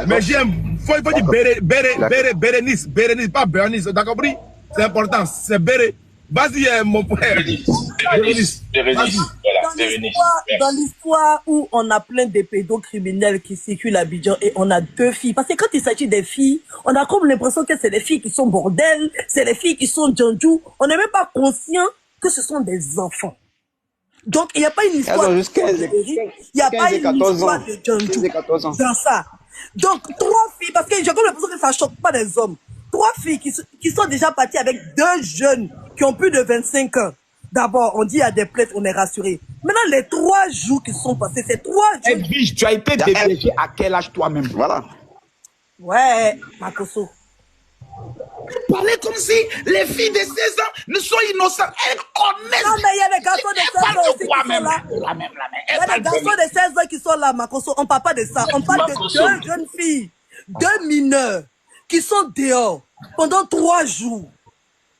Mais j'aime, il faut dire Bérénice, pas Bérénice, t'as compris? C'est important, c'est Béré. Vas-y, mon frère. Bérénice. Dans l'histoire où on a plein de pédocriminels qui circulent à Abidjan et on a 2 filles. Parce que quand il s'agit des filles, on a comme l'impression que c'est des filles qui sont bordel, c'est des filles qui sont djandjou. On n'est même pas conscient que ce sont des enfants. Donc, il n'y a pas une histoire de il n'y a pas une histoire de djandjou dans ça. Donc, 3 filles, parce que j'ai comme l'impression que ça ne choque pas les hommes. 3 filles qui sont déjà parties avec 2 jeunes qui ont plus de 25 ans. D'abord, on dit à des plaintes, on est rassuré. Maintenant, les 3 jours qui sont passés, c'est 3 jours. Edwige, tu as été débauché à quel âge toi-même? Voilà. Ouais, Makoso. Parler comme si les filles de 16 ans ne sont innocentes. Elles connaissent. Non, mais il y a des garçons de 16 ans aussi qui sont là. Il y a des garçons de 16 ans qui sont là, Makoso. On ne parle pas de ça. On parle de 2 jeunes filles, 2 mineurs, qui sont dehors pendant 3 jours,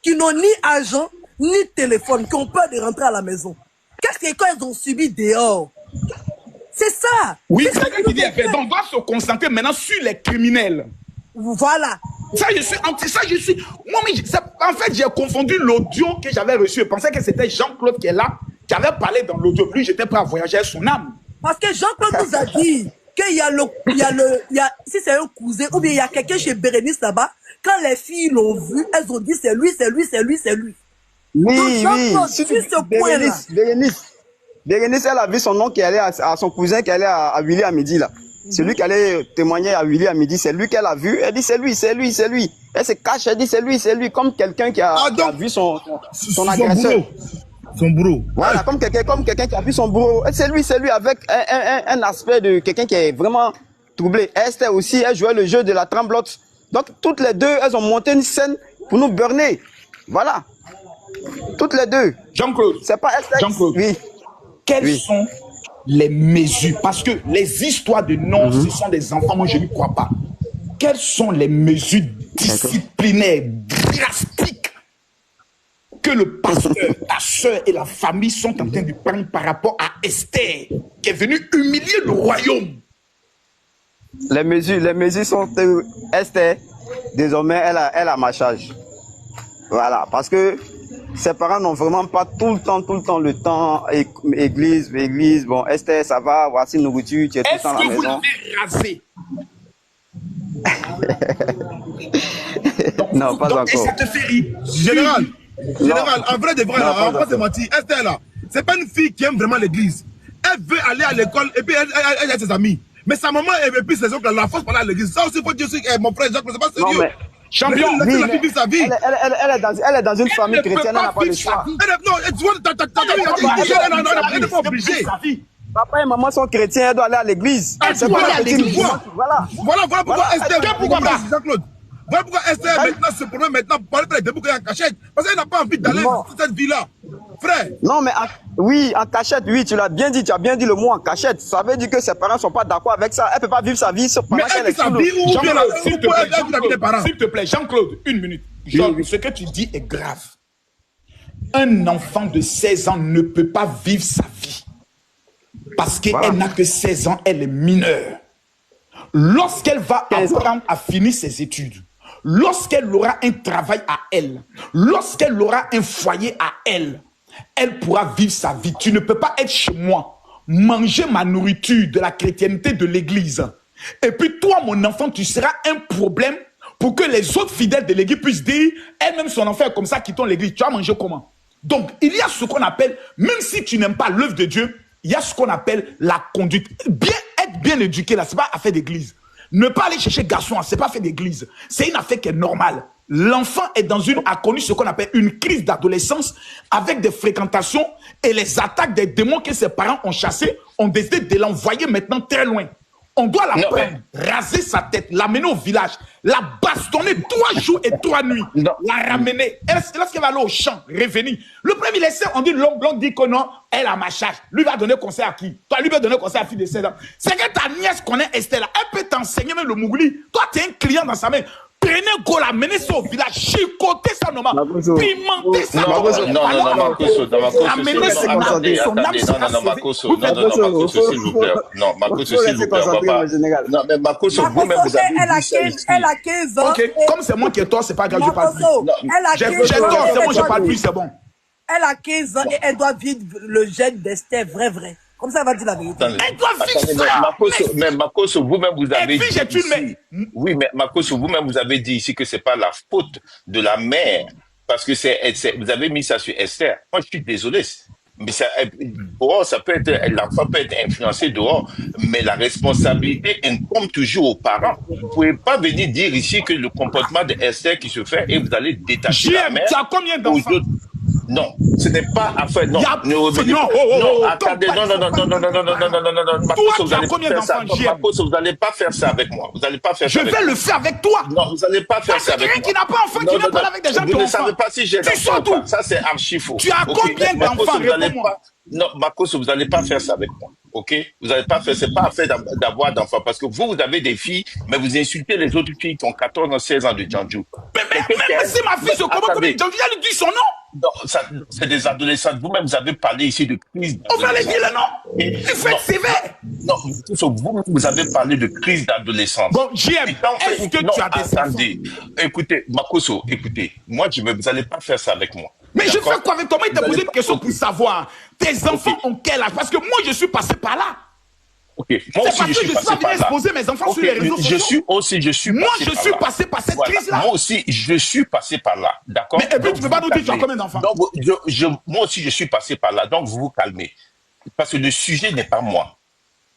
qui n'ont ni argent, ni téléphone, qui ont peur de rentrer à la maison. Qu'est-ce qu'elles ont subi dehors? C'est ça. Oui, c'est ça qui dit. Donc, on doit se concentrer maintenant sur les criminels. Voilà. Ça, je suis anti. Ça, je suis. Moi, mais en fait, j'ai confondu l'audio que j'avais reçu. Je pensais que c'était Jean-Claude qui est là, qui avait parlé dans l'audio. Lui, j'étais prêt à voyager à son âme. Parce que Jean-Claude nous a dit qu'il y a si c'est un cousin, ou bien il y a quelqu'un chez Bérénice là-bas, quand les filles l'ont vu, elles ont dit c'est lui, c'est lui, c'est lui, c'est lui. Oui, oui. Sur ce point-là. Bérénice, elle a vu son nom qui allait à son cousin qui allait à Willy à midi là. C'est lui qui allait témoigner à Willy à midi. C'est lui qu'elle a vu. Elle dit c'est lui, c'est lui, c'est lui. Elle se cache, elle dit c'est lui, comme quelqu'un qui a vu son agresseur. Son bourreau. Voilà, comme quelqu'un qui a vu son bourreau. C'est lui avec un aspect de quelqu'un qui est vraiment troublé. Esther aussi, elle jouait le jeu de la tremblote. Donc toutes les 2, elles ont monté une scène pour nous burner. Voilà. Toutes les 2. Jean-Claude. C'est pas Esther. Jean-Claude. Oui. Quelles sont les mesures? Parce que les histoires de non, ce sont des enfants, moi je n'y crois pas. Quelles sont les mesures disciplinaires, drastiques que le pasteur, ta soeur et la famille sont en train de prendre par rapport à Esther, qui est venue humilier le royaume? Les mesures sont Esther, désormais, elle a ma charge. Voilà, parce que ses parents n'ont vraiment pas tout le temps, église, bon, Esther, ça va, voici nourriture, tu es tout le temps à la maison. Est-ce que vous l'avez rasé? Non, pas encore. Et ça te fait rire? Général, en vrai de vrai, en vrai de mentir, Esther là, c'est pas une fille qui aime vraiment l'église. Elle veut aller à l'école et puis elle a ses amis. Mais sa maman et puis ses oncles la force pour aller à l'église. Ça aussi, faut dire que mon frère Jacques, c'est pas sérieux. Non, mais... Champion, elle est dans une famille chrétienne, elle n'a pas le choix. Non, tu vois, elle n'est pas obligée. Papa et maman sont chrétiens, elle doit aller à l'église. C'est pas à l'église. Voilà pourquoi Esther, Jean-Claude. Voilà pourquoi Esther maintenant se promet maintenant pour aller faire les débouchés en cachette. Parce qu'elle n'a pas envie d'aller dans cette vie-là. Frère. Non, mais en cachette, oui, tu l'as bien dit, tu as bien dit le mot en cachette. Ça veut dire que ses parents ne sont pas d'accord avec ça. Elle ne peut pas vivre sa vie pendant qu'elle est sous l'eau. S'il te plaît, Jean-Claude, une minute. Ce que tu dis est grave. Un enfant de 16 ans ne peut pas vivre sa vie. Parce qu'elle n'a que 16 ans, elle est mineure. Lorsqu'elle va apprendre à finir ses études, lorsqu'elle aura un travail à elle, lorsqu'elle aura un foyer à elle, elle pourra vivre sa vie. Tu ne peux pas être chez moi, manger ma nourriture de la chrétienté de l'église. Et puis toi, mon enfant, tu seras un problème pour que les autres fidèles de l'église puissent dire, elle-même son enfant est comme ça, quittons l'église. Tu vas manger comment? Donc, il y a ce qu'on appelle, même si tu n'aimes pas l'œuvre de Dieu, il y a ce qu'on appelle la conduite. Être bien éduqué, là, c'est pas affaire d'église. Ne pas aller chercher garçon, c'est pas affaire d'église. C'est une affaire qui est normale. L'enfant a connu ce qu'on appelle une crise d'adolescence avec des fréquentations et les attaques des démons que ses parents ont chassés ont décidé de l'envoyer maintenant très loin. On doit la prendre, raser sa tête, l'amener au village, la bastonner 3 jours et 3 nuits, la ramener. Lorsqu'elle va aller au champ, revenir. Le premier ministre, on dit, l'oncle dit que non, elle a ma charge. Lui va donner conseil à qui? Toi, lui va donner conseil à la fille de 16 ans. C'est que ta nièce connaît Esther là. Elle peut t'enseigner même le mougli. Toi, tu es un client dans sa main. Prenez Amenez Gola, amenez ça au village, chicoter ça normalement, pimenter ça. Non, Makoso, amenez son âme, non, Makoso, s'il vous plaît. Non, Makoso, s'il vous plaît, on va pas. Non, mais Makoso, vous-même, vous avez dit ça ici. Elle a 15 ans. Ok, comme c'est moi qui ai tort, c'est pas grave, je parle plus. Elle a 15 ans. J'ai tort, c'est moi, je parle plus, c'est bon. Elle a 15 ans et elle doit vivre le gène d'Esther, vrai. Comme ça, elle va dire la vérité. Elle doit vivre ça. Mais Makoso, vous-même, vous avez dit ici. Oui, mais Makoso, vous-même, vous avez dit ici que c'est pas la faute de la mère, parce que vous avez mis ça sur Esther. Moi, je suis désolé. Mais dehors, ça peut être, l'enfant peut être influencé dehors, mais la responsabilité incombe toujours aux parents. Vous ne pouvez pas venir dire ici que le comportement de Esther qui se fait et vous allez détacher la mère. Tu as combien d'enfants? Non, ce n'est pas affaire. Non, attendez, non. Makoso, vous allez pas faire ça. Makoso, vous n'allez pas faire ça avec moi. Vous n'allez pas faire ça. Je vais le faire avec toi. Non, vous n'allez pas faire ça avec moi. Quelqu'un qui n'a pas enfant, qui ne parle avec des gens qui ont enfant. Vous ne savez pas si j'ai d'enfants ou pas. Ça, c'est archi faux. Tu as combien d'enfants? Réponds-moi. Non, Makoso, vous n'allez pas faire ça avec moi. Ok? Vous n'allez pas faire, c'est pas affaire d'avoir d'enfants. Parce que vous avez des filles, mais vous insultez les autres filles qui ont 14 ans, 16 ans de Djandjou. Mais c'est ma fille, comment Djandjou, elle dit son nom? Non, c'est des adolescents. Vous-même, vous avez parlé ici de crise. On va les dire le nom. Tu fais sévère. Non, vous avez parlé de crise d'adolescence. Bon, JM, est-ce que tu as des attendez. Écoutez, Makoso, écoutez. Moi, vous n'allez pas faire ça avec moi. Mais je fais quoi avec toi? Moi, il t'a posé une question pour savoir. Tes enfants ont quel âge? Parce que moi, je suis passé par là. Ok, moi aussi, je suis passé par là. Exposer mes enfants sur les réseaux sociaux. Moi, je suis passé par cette crise-là. Moi aussi, je suis passé par là. D'accord? Mais et puis, tu peux pas nous dire tu as combien d'enfants? Moi aussi, je suis passé par là. Donc, vous vous calmez. Parce que le sujet n'est pas moi.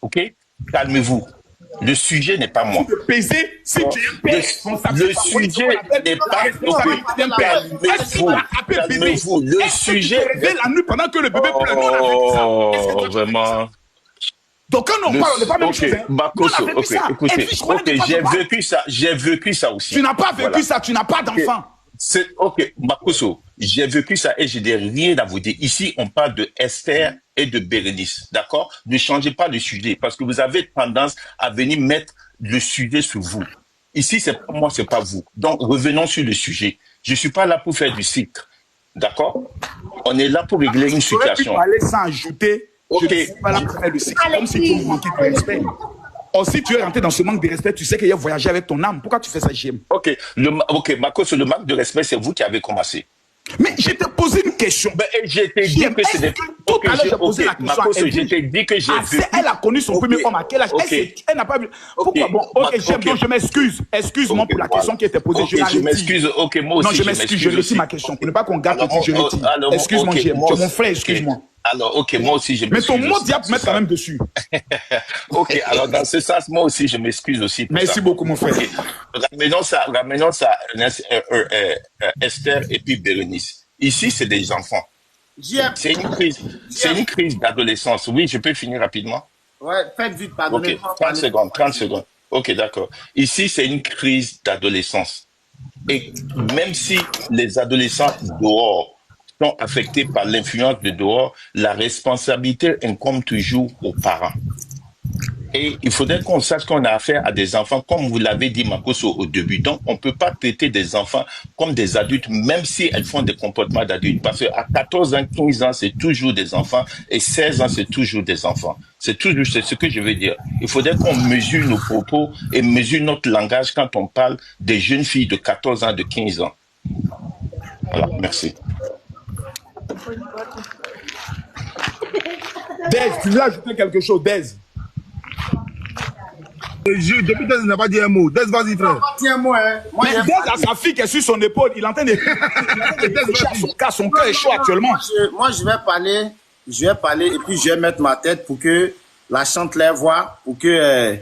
Ok? Calmez-vous. Le sujet n'est pas moi. Baiser, si tu es le sujet n'est pas. Calmez-vous. Le sujet. La nuit pendant que le bébé pleure. Oh, vraiment. Donc quand on parle, on n'est pas même chose. Makoso, écoutez, j'ai vécu ça aussi. Tu n'as pas vécu ça, tu n'as pas d'enfant. Ok, Makoso, j'ai vécu ça et je n'ai rien à vous dire. Ici, on parle de Esther et de Bérénice, d'accord? Ne changez pas le sujet parce que vous avez tendance à venir mettre le sujet sur vous. Ici, c'est pas moi, c'est pas vous. Donc, revenons sur le sujet. Je suis pas là pour faire du cycle, d'accord? On est là pour régler une situation. Aller sans ajouter. Ok. Je ne suis pas là pour faire le cycle. Comme si tu me manquais de respect. Or, si tu es rentré dans ce manque de respect, tu sais qu'il y a voyagé avec ton âme. Pourquoi tu fais ça, JM? Ok, Makoso, le manque de respect, c'est vous qui avez commencé. Mais je t'ai posé une question. Je t'ai dit que c'est des... Tout à l'heure, j'ai posé la question. Makoso, je t'ai dit que j'ai vu. Elle a connu son premier homme à quel âge? Elle n'a pas vu. Pourquoi? Bon, ok, je m'excuse. Excuse-moi pour la question qui était posée. Je m'excuse. Ok, moi aussi. Non, je m'excuse. Je retire ma question. Pour ne pas qu'on gâte le truc, je retire. Excuse-moi, JM. Tu es mon frère, excuse-moi. Alors, ok, moi aussi, je m'excuse. Mais ton mot diable mettre quand même dessus. Ok, alors dans ce sens, moi aussi, je m'excuse aussi. Merci beaucoup, mon frère. Ramenons ça, Esther et puis Bérénice. Ici, c'est des enfants. C'est une crise d'adolescence. Oui, je peux finir rapidement? Ouais, faites vite, pardonnez. Ok, 30 secondes. Ok, d'accord. Ici, c'est une crise d'adolescence. Et même si les adolescents dehors sont affectés par l'influence de dehors, la responsabilité incombe toujours aux parents. Et il faudrait qu'on sache qu'on a affaire à des enfants, comme vous l'avez dit, Makoso, au début. Donc, on ne peut pas traiter des enfants comme des adultes, même si elles font des comportements d'adultes. Parce qu'à 14 ans, 15 ans, c'est toujours des enfants, et 16 ans, c'est toujours des enfants. C'est ce que je veux dire. Il faudrait qu'on mesure nos propos et mesure notre langage quand on parle des jeunes filles de 14 ans, de 15 ans. Voilà, merci. Dez, tu veux ajouter quelque chose, Dez? Depuis Dez n'a pas dit un mot. Dez, vas-y, frère. Tiens, moi, hein. Mais Dez a sa fille qui est sur son épaule. Il entend des... son cœur est chaud actuellement. Moi, je vais parler et puis je vais mettre ma tête pour que la chantelaire voit, pour que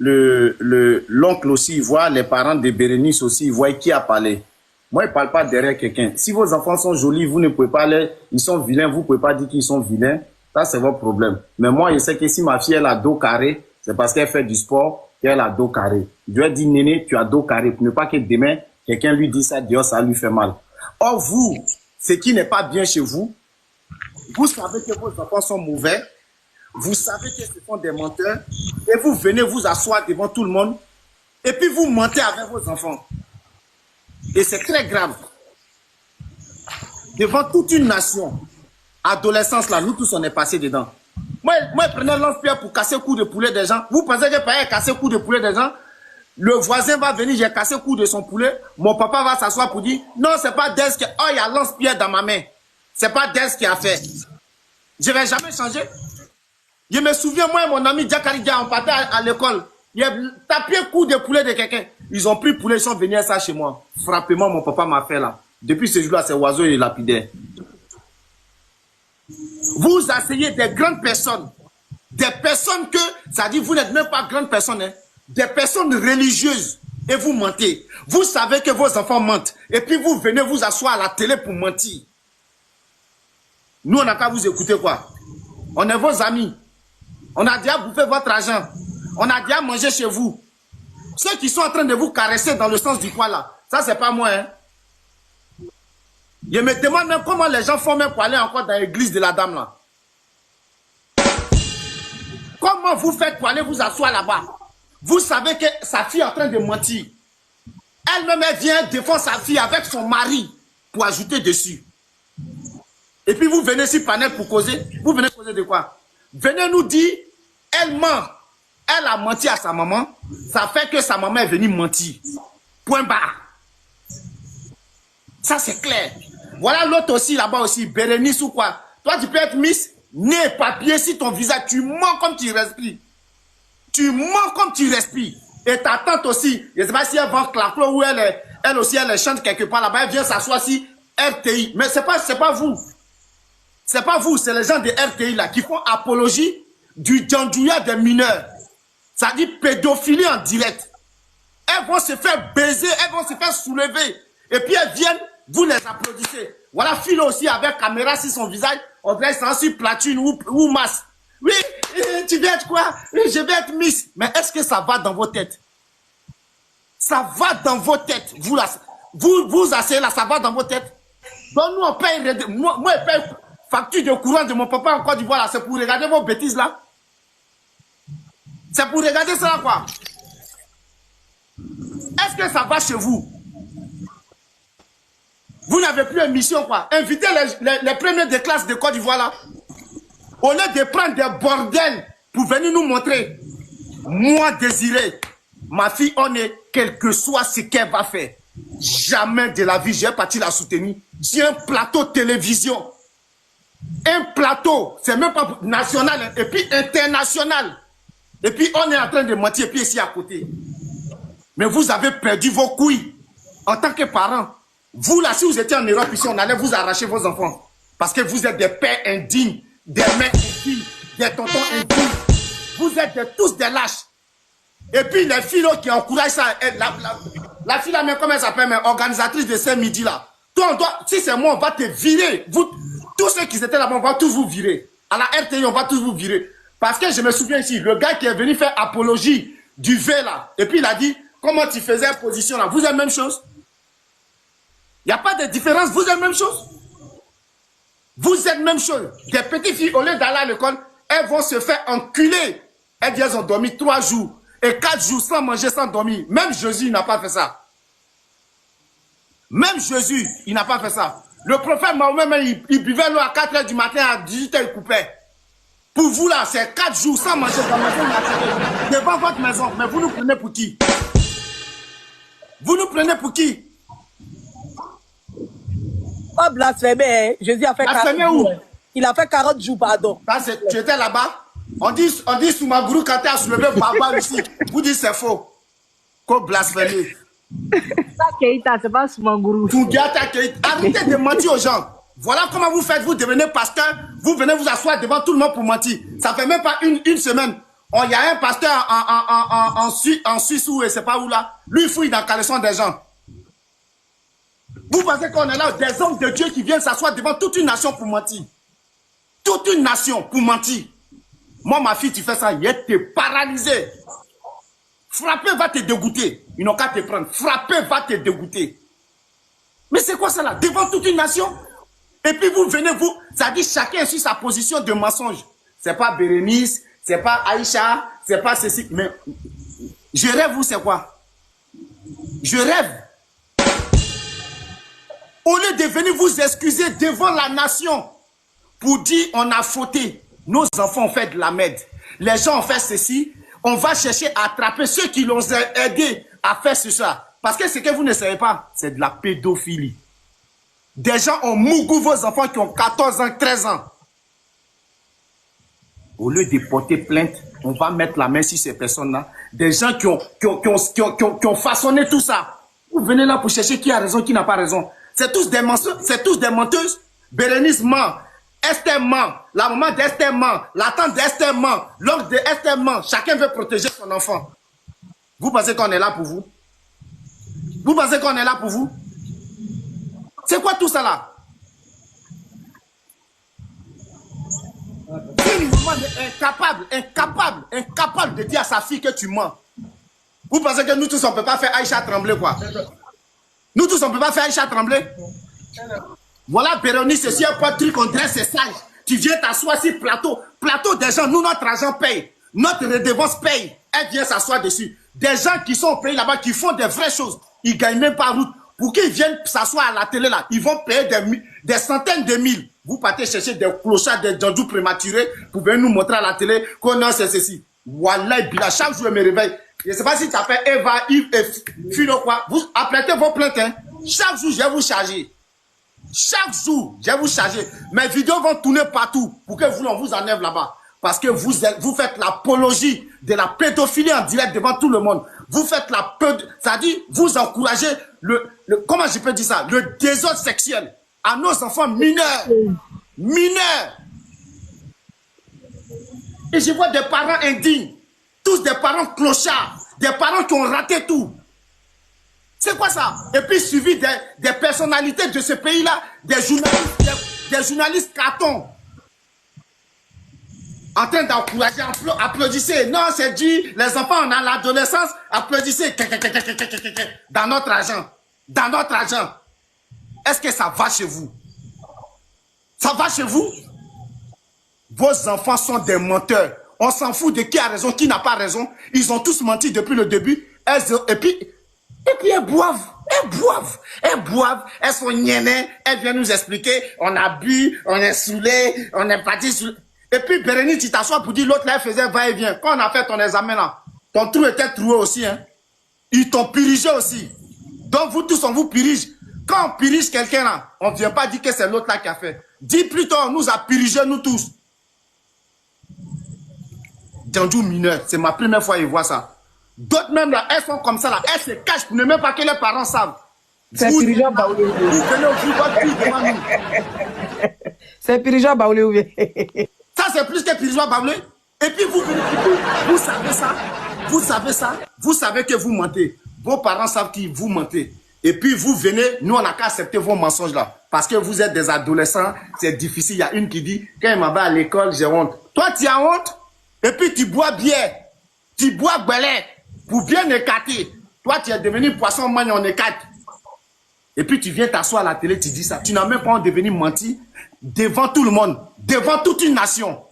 l'oncle aussi voit, les parents de Bérénice aussi voient qui a parlé. Moi, je ne parle pas derrière quelqu'un. Si vos enfants sont jolis, vous ne pouvez pas ils sont vilains, vous ne pouvez pas dire qu'ils sont vilains. Ça, c'est votre problème. Mais moi, je sais que si ma fille, elle a dos carré, c'est parce qu'elle fait du sport qu'elle a dos carré. Je lui ai dit, Néné, tu as dos carré. Pour ne pas que demain, quelqu'un lui dise ça, Dieu, ça lui fait mal. Or, vous, ce qui n'est pas bien chez vous, vous savez que vos enfants sont mauvais. Vous savez que ce sont des menteurs. Et vous venez vous asseoir devant tout le monde. Et puis, vous mentez avec vos enfants. Et c'est très grave. Devant toute une nation, adolescence là, nous tous on est passés dedans. Moi je prenais lance-pierre pour casser le cou de poulet des gens. Vous pensez que pareil casser le cou de poulet des gens? Le voisin va venir, j'ai cassé le cou de son poulet. Mon papa va s'asseoir pour dire, non, c'est pas Dez qui... Oh, il y a lance-pierre dans ma main. C'est pas Dez qui a fait. Je vais jamais changer. Je me souviens, moi et mon ami Diakari Dia, on partait à l'école. Il a tapé le coup de poulet de quelqu'un. Ils ont pris le poulet, ils sont venus à ça chez moi. Frappement, mon papa m'a fait là. Depuis ce jour-là, c'est oiseau et lapidaire. Vous asseyez des grandes personnes. Des personnes que, ça dit, vous n'êtes même pas grandes personnes, hein. Des personnes religieuses. Et vous mentez. Vous savez que vos enfants mentent. Et puis vous venez vous asseoir à la télé pour mentir. Nous, on n'a qu'à vous écouter quoi. On est vos amis. On a déjà bouffé votre argent. On a déjà mangé chez vous. Ceux qui sont en train de vous caresser dans le sens du poil là, ça c'est pas moi. Hein. Je me demande même comment les gens font même pour aller encore dans l'église de la dame là. Comment vous faites pour aller vous asseoir là-bas? Vous savez que sa fille est en train de mentir. Elle-même elle vient défendre sa fille avec son mari pour ajouter dessus. Et puis vous venez sur panel pour causer. Vous venez causer de quoi? Venez nous dire, elle ment. Elle a menti à sa maman. Ça fait que sa maman est venue mentir. Point barre. Ça c'est clair. Voilà l'autre aussi là-bas aussi, Bérénice ou quoi. Toi tu peux être Miss, nez, papier sur ton visage. Tu mens comme tu respires. Tu mens comme tu respires. Et ta tante aussi, je ne sais pas si elle vend Claclo ou elle aussi elle chante quelque part là-bas. Elle vient s'asseoir si RTI. Mais c'est pas vous. C'est pas vous, c'est les gens de RTI là qui font apologie du djandjouya des mineurs. Ça dit pédophilie en direct. Elles vont se faire baiser, elles vont se faire soulever. Et puis elles viennent, vous les applaudissez. Voilà Philo aussi avec caméra sur son visage. On dirait que c'est sur platine ou masse. Oui, tu veux être quoi? Oui, je vais être Miss. Mais est-ce que ça va dans vos têtes? Ça va dans vos têtes. Vous asseyez là, ça va dans vos têtes. Donc nous on paye, moi je paye facture de courant de mon papa en Côte d'Ivoire là. C'est pour regarder vos bêtises là. C'est pour regarder ça quoi. Est-ce que ça va chez vous? Vous n'avez plus une mission quoi. Invitez les premiers de classe de Côte d'Ivoire là. Au lieu de prendre des bordels pour venir nous montrer. Moi Désiré, ma fille on est, quel que soit ce qu'elle va faire. Jamais de la vie j'ai parti la soutenir. J'ai un plateau télévision. Un plateau, c'est même pas national et puis international. Et puis on est en train de mentir, et puis ici à côté. Mais vous avez perdu vos couilles en tant que parents. Vous là, si vous étiez en Europe ici, on allait vous arracher vos enfants. Parce que vous êtes des pères indignes, des mères indignes, des tontons indignes. Vous êtes tous des lâches. Et puis les filles qui encouragent ça, la fille là, même comment elle s'appelle, organisatrice de ce midi là. Toi, si c'est moi, on va te virer. Vous, tous ceux qui étaient là-bas, on va tous vous virer. À la RTI, on va tous vous virer. Parce que je me souviens ici, le gars qui est venu faire apologie du V là, et puis il a dit, comment tu faisais position là, vous êtes la même chose? Il n'y a pas de différence, vous êtes la même chose? Vous êtes la même chose. Des petites filles, au lieu d'aller à l'école, elles vont se faire enculer. Elles disent, elles ont dormi 3 jours et 4 jours sans manger, sans dormir. Même Jésus, il n'a pas fait ça. Même Jésus, il n'a pas fait ça. Le prophète Mahomet, il buvait l'eau à 4 h du matin, à 18 h, il coupait. Pour vous là, c'est 4 jours sans manger dans la maison devant votre maison. Mais vous nous prenez pour qui? Vous nous prenez pour qui? Pas blasphémé, hein. Jésus a fait 40 jours. Il a fait 40 jours, pardon. Tu étais là-bas? On dit Soumagourou quand tu as soulevé Baba ici. Vous dites c'est faux. Qu'on blasphémé. Ça, Keïta, c'est pas Soumagourou. Arrêtez de mentir aux gens. Voilà comment vous faites, vous devenez pasteur, vous venez vous asseoir devant tout le monde pour mentir. Ça fait même pas une semaine. Il y a un pasteur en Suisse ou je sais pas où là. Lui, il fouille dans le caleçon des gens. Vous pensez qu'on est là, des hommes de Dieu qui viennent s'asseoir devant toute une nation pour mentir. Toute une nation pour mentir. Moi, ma fille, tu fais ça, il te paralysé. Frapper va te dégoûter. Ils n'ont qu'à te prendre. Frapper va te dégoûter. Mais c'est quoi ça là? Devant toute une nation? Et puis vous venez, ça dit chacun est sur sa position de mensonge. C'est pas Bérénice, c'est pas Aïcha, c'est pas ceci. Mais je rêve, vous, c'est quoi? Je rêve. Au lieu de venir vous excuser devant la nation pour dire on a fauté, nos enfants ont fait de la merde. Les gens ont fait ceci, on va chercher à attraper ceux qui l'ont aidé à faire cela. Parce que ce que vous ne savez pas, c'est de la pédophilie. Des gens ont mougou vos enfants qui ont 14 ans, 13 ans. Au lieu de porter plainte, on va mettre la main sur ces personnes-là. Des gens qui ont façonné tout ça. Vous venez là pour chercher qui a raison, qui n'a pas raison. C'est tous des mensonges, c'est tous des menteuses. Bérénice ment, Esther ment, la maman d'Esther ment, la tante d'Esther ment, l'oncle d'Esther ment. Chacun veut protéger son enfant. Vous pensez qu'on est là pour vous? Vous pensez qu'on est là pour vous? C'est quoi tout ça là? Une maman incapable de dire à sa fille que tu mens. Vous pensez que nous tous on ne peut pas faire Aïcha trembler quoi? Nous tous on ne peut pas faire Aïcha trembler? Voilà Bérénice, c'est un truc qu'on dresse, c'est sage. Tu viens t'asseoir sur plateau des gens, nous notre argent paye, notre redevance paye. Elle vient s'asseoir dessus. Des gens qui sont au pays là-bas, qui font des vraies choses, ils gagnent même pas route. Pour qu'ils viennent s'asseoir à la télé là, ils vont payer des centaines de mille. Vous partez chercher des clochards, des djandjous prématurés pour venir nous montrer à la télé qu'on a c'est ceci. Wallah, bila, chaque jour je me réveille. Je ne sais pas si tu appelles Eva, Yves et Philo quoi. Vous apprêtez vos plaintes. Hein. Chaque jour, je vais vous charger. Chaque jour, je vais vous charger. Mes vidéos vont tourner partout pour que vous, on vous enlève là-bas. Parce que vous faites l'apologie de la pédophilie en direct devant tout le monde. Vous faites c'est-à-dire, vous encouragez comment je peux dire ça? Le désordre sexuel à nos enfants mineurs. Mineurs. Et je vois des parents indignes. Tous des parents clochards. Des parents qui ont raté tout. C'est quoi ça? Et puis suivi des personnalités de ce pays-là, des journalistes cartons. En train d'encourager, applaudissez. Non, c'est dit, les enfants, on a l'adolescence, applaudissez. Dans notre argent. Dans notre argent. Est-ce que ça va chez vous? Ça va chez vous? Vos enfants sont des menteurs. On s'en fout de qui a raison, qui n'a pas raison. Ils ont tous menti depuis le début. Et puis elles boivent. Elles boivent. Elles sont niainées. Elles viennent nous expliquer. On a bu, on est saoulé, on est parti saoulé. Et puis Bérénice, tu t'assois pour dire l'autre là, elle faisait va-et-vient. Quand on a fait ton examen là, ton trou était troué aussi. Hein. Ils t'ont purigé aussi. Donc vous tous, on vous purige. Quand on purige quelqu'un là, on ne vient pas dire que c'est l'autre là qui a fait. Dis plutôt, on nous a purigé nous tous. Djandjou mineur, c'est ma première fois qu'ils voient ça. D'autres même là, elles sont comme ça là, elles se cachent pour ne même pas que les parents savent. C'est Pirigeant Baoulé. Vous venez au plus devant nous. C'est Pirigeant Baoulé. Ça c'est plus que Pirigeant Baoulé. Et puis vous savez ça, vous savez que vous mentez. Vos parents savent que vous mentez. Et puis vous venez, nous on n'a qu'à accepter vos mensonges là. Parce que vous êtes des adolescents, c'est difficile. Il y a une qui dit, quand il m'a va à l'école, j'ai honte. Toi tu as honte? Et puis tu bois bière, tu bois belette pour bien écarter. Toi, tu es devenu poisson magne en écarte. Et puis tu viens t'asseoir à la télé, tu dis ça. Tu n'as même pas envie de venir mentir devant tout le monde, devant toute une nation.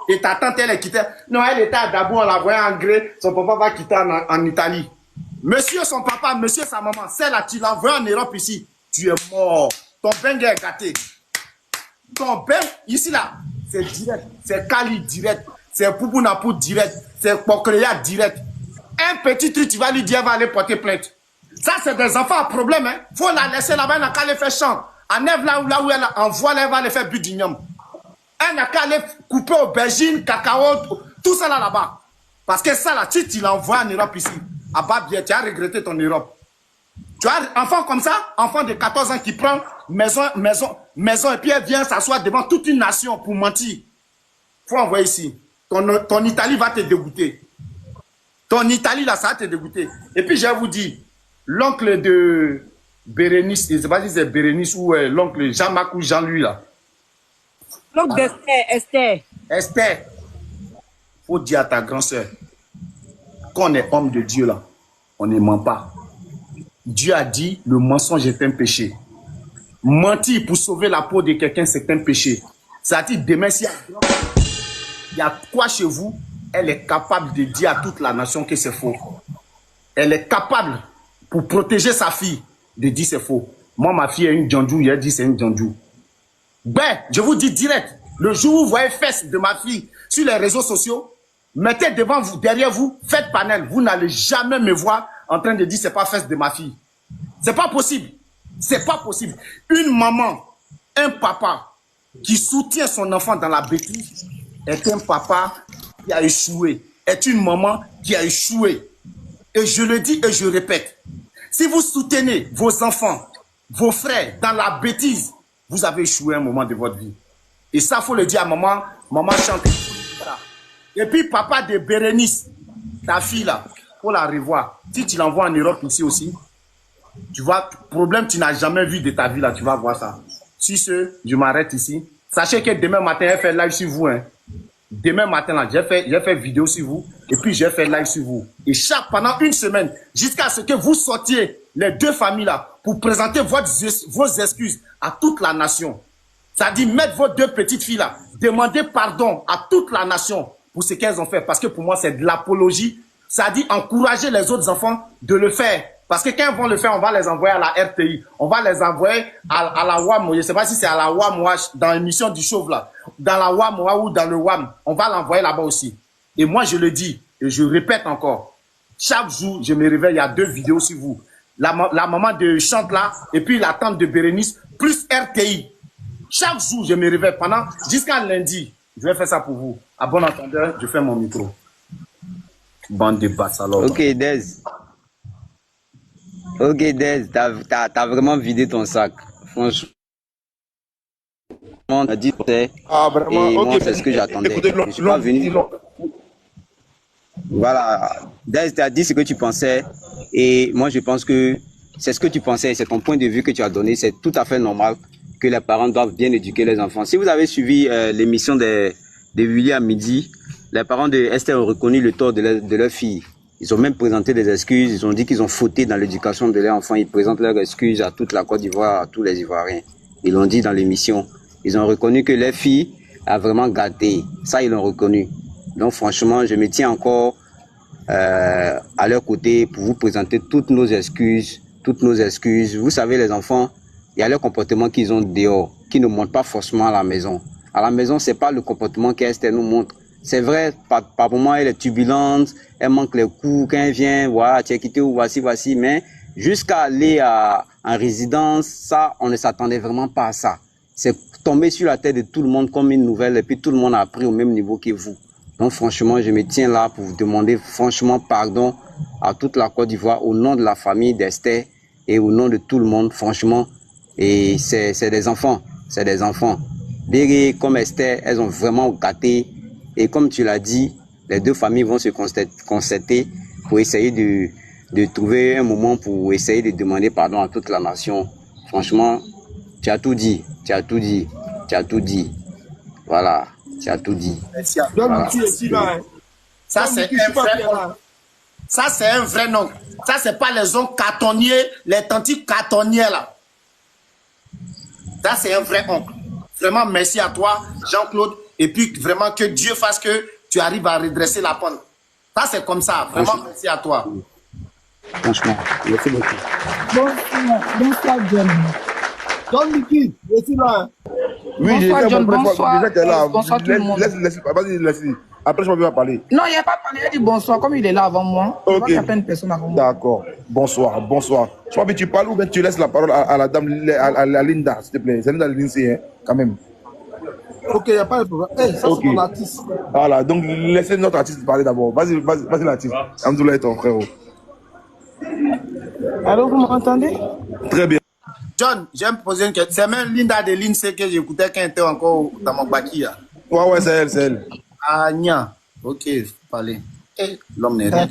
Et ta tante, elle est quittée. Non, elle était à Dabou, on la voyait en gré. Son papa va quitter en Italie. Monsieur son papa, monsieur sa maman, celle-là, tu l'envoies en Europe ici. Tu es mort. Ton bengue est gâté. Ton bengue, ici là, c'est direct. C'est Kali direct. C'est Poupou Napou direct. C'est Pokreya direct. Un petit truc, tu vas lui dire, elle va aller porter plainte. Ça, c'est des enfants à problème. Hein. Faut la laisser là-bas, elle n'a qu'à aller faire champ. En Ève, là où elle envoie, elle va aller faire but d'igname. Elle n'a qu'à aller couper aubergine, cacao, tout ça là-bas. Parce que ça, là, si tu l'envoies en Europe ici, à bas bien, tu as regretté ton Europe. Tu as un enfant comme ça, enfant de 14 ans qui prend maison, et puis elle vient s'asseoir devant toute une nation pour mentir. Faut envoyer ici. Ton Italie va te dégoûter. Ton Italie, là, ça va te dégoûter. Et puis, je vais vous dire, l'oncle de Bérénice, je ne sais pas si c'est Bérénice ou l'oncle Jean-Marc ou Jean-Louis, là. L'oncle d'Esther. Esther, faut dire à ta grand-sœur, quand on est homme de Dieu, là, on ne ment pas. Dieu a dit, le mensonge est un péché. Mentir pour sauver la peau de quelqu'un, c'est un péché. C'est-à-dire, demain, s'il y a quoi chez vous, elle est capable de dire à toute la nation que c'est faux. Elle est capable, pour protéger sa fille, de dire c'est faux. Moi, ma fille est une Djandjou, il a dit c'est une Djandjou. Ben, je vous dis direct, le jour où vous voyez fesses de ma fille sur les réseaux sociaux, mettez devant vous, derrière vous, faites panel. Vous n'allez jamais me voir en train de dire c'est pas fesses de ma fille. C'est pas possible. C'est pas possible. Une maman, un papa qui soutient son enfant dans la bêtise est un papa qui a échoué, est une maman qui a échoué. Et je le dis et je répète, si vous soutenez vos enfants, vos frères dans la bêtise, vous avez échoué un moment de votre vie. Et ça, faut le dire à maman, maman chante. Et puis papa de Bérénice, ta fille là, faut la revoir. Si tu l'envoies en Europe ici aussi, tu vois, problème tu n'as jamais vu de ta vie là, tu vas voir ça. Si je m'arrête ici. Sachez que demain matin, j'ai fait live sur vous. Hein. Demain matin, là, j'ai fait vidéo sur vous. Et puis, j'ai fait live sur vous. Et pendant une semaine, jusqu'à ce que vous sortiez les deux familles là, pour présenter vos excuses à toute la nation. C'est-à-dire, mettre vos deux petites filles là, demander pardon à toute la nation pour ce qu'elles ont fait. Parce que pour moi, c'est de l'apologie. C'est-à-dire, encourager les autres enfants de le faire. Parce que quand ils vont le faire, on va les envoyer à la RTI. On va les envoyer à la WAM. Je ne sais pas si c'est à la WAM, dans l'émission du Chauve là. Dans la WAM ou dans le WAM. On va l'envoyer là-bas aussi. Et moi, je le dis, et je répète encore. Chaque jour, je me réveille, il y a 2 vidéos sur vous. La maman de Chante là, et puis la tante de Bérénice, plus RTI. Chaque jour, je me réveille jusqu'à lundi. Je vais faire ça pour vous. À bon entendeur, je fais mon micro. Bande de bassalons. Ok, Dez. Ok, Dez, t'as vraiment vidé ton sac. Franchement, t'as dit vraiment, et ok. moi, c'est ce que j'attendais. Écoutez, Je suis pas venu. Voilà, Dez, t'as dit ce que tu pensais. Et moi, je pense que c'est ce que tu pensais. C'est ton point de vue que tu as donné. C'est tout à fait normal que les parents doivent bien éduquer les enfants. Si vous avez suivi l'émission de Willy à midi, les parents de Esther ont reconnu le tort de leur fille. Ils ont même présenté des excuses. Ils ont dit qu'ils ont fauté dans l'éducation de leurs enfants. Ils présentent leurs excuses à toute la Côte d'Ivoire, à tous les Ivoiriens. Ils l'ont dit dans l'émission. Ils ont reconnu que leur fille a vraiment gâté. Ça, ils l'ont reconnu. Donc, franchement, je me tiens encore à leur côté pour vous présenter toutes nos excuses. Toutes nos excuses. Vous savez, les enfants, il y a leur comportement qu'ils ont dehors, qui ne montrent pas forcément à la maison. À la maison, c'est pas le comportement qu'Esther nous montre. C'est vrai, par moment, elle est turbulente, elle manque les coups, quand elle vient, voilà, tu es quitté ou voici, mais jusqu'à aller en résidence, ça, on ne s'attendait vraiment pas à ça. C'est tombé sur la tête de tout le monde comme une nouvelle, et puis tout le monde a appris au même niveau que vous. Donc, franchement, je me tiens là pour vous demander franchement pardon à toute la Côte d'Ivoire, au nom de la famille d'Esther et au nom de tout le monde, franchement. Et c'est des enfants, c'est des enfants. Béré comme Esther, elles ont vraiment gâté. Et comme tu l'as dit, les deux familles vont se concerter pour essayer de trouver un moment pour essayer de demander pardon à toute la nation. Franchement, tu as tout dit, tu as tout dit, tu as tout dit. Voilà, tu as tout dit. Voilà. Ça, c'est un vrai nom. Ça, c'est un vrai nom. Ça, c'est pas les oncles cartonniers, les tantis cartonniers là. Ça, c'est un vrai oncle. Vraiment, merci à toi, Jean-Claude. Et puis, vraiment, que Dieu fasse que tu arrives à redresser la pente. Ça, c'est comme ça. Vraiment, merci à toi. Franchement, merci beaucoup. Bonsoir, John. John Mickey, je suis là. Oui, Bonsoir, John, bonsoir. Déjà, là. Bonsoir tout le monde. Vas-y, laisse-le. Après, je vais parler. Non, il n'y a pas parlé, il a dit bonsoir, comme il est là avant moi. Je vois Ok. qu'il y a plein de personnes avant moi. D'accord. Bonsoir, bonsoir. Soit tu parles ou bien tu laisses la parole à la dame, à Linda, s'il te plaît. C'est Linda Lindsay, hein, quand même. Ok, il n'y a pas de problème. Hey, ça, Ok. c'est mon artiste. Voilà, donc laissez notre artiste parler d'abord. Vas-y, l'artiste. Amdoula est ton frérot. Allô, vous m'entendez? Très bien. John, j'aime poser une question. C'est même Linda de l'INSEE que j'écoutais quand elle était encore dans mon baki. Ouais, c'est elle. Ah, nia. Ok, parlez. L'homme n'est rien.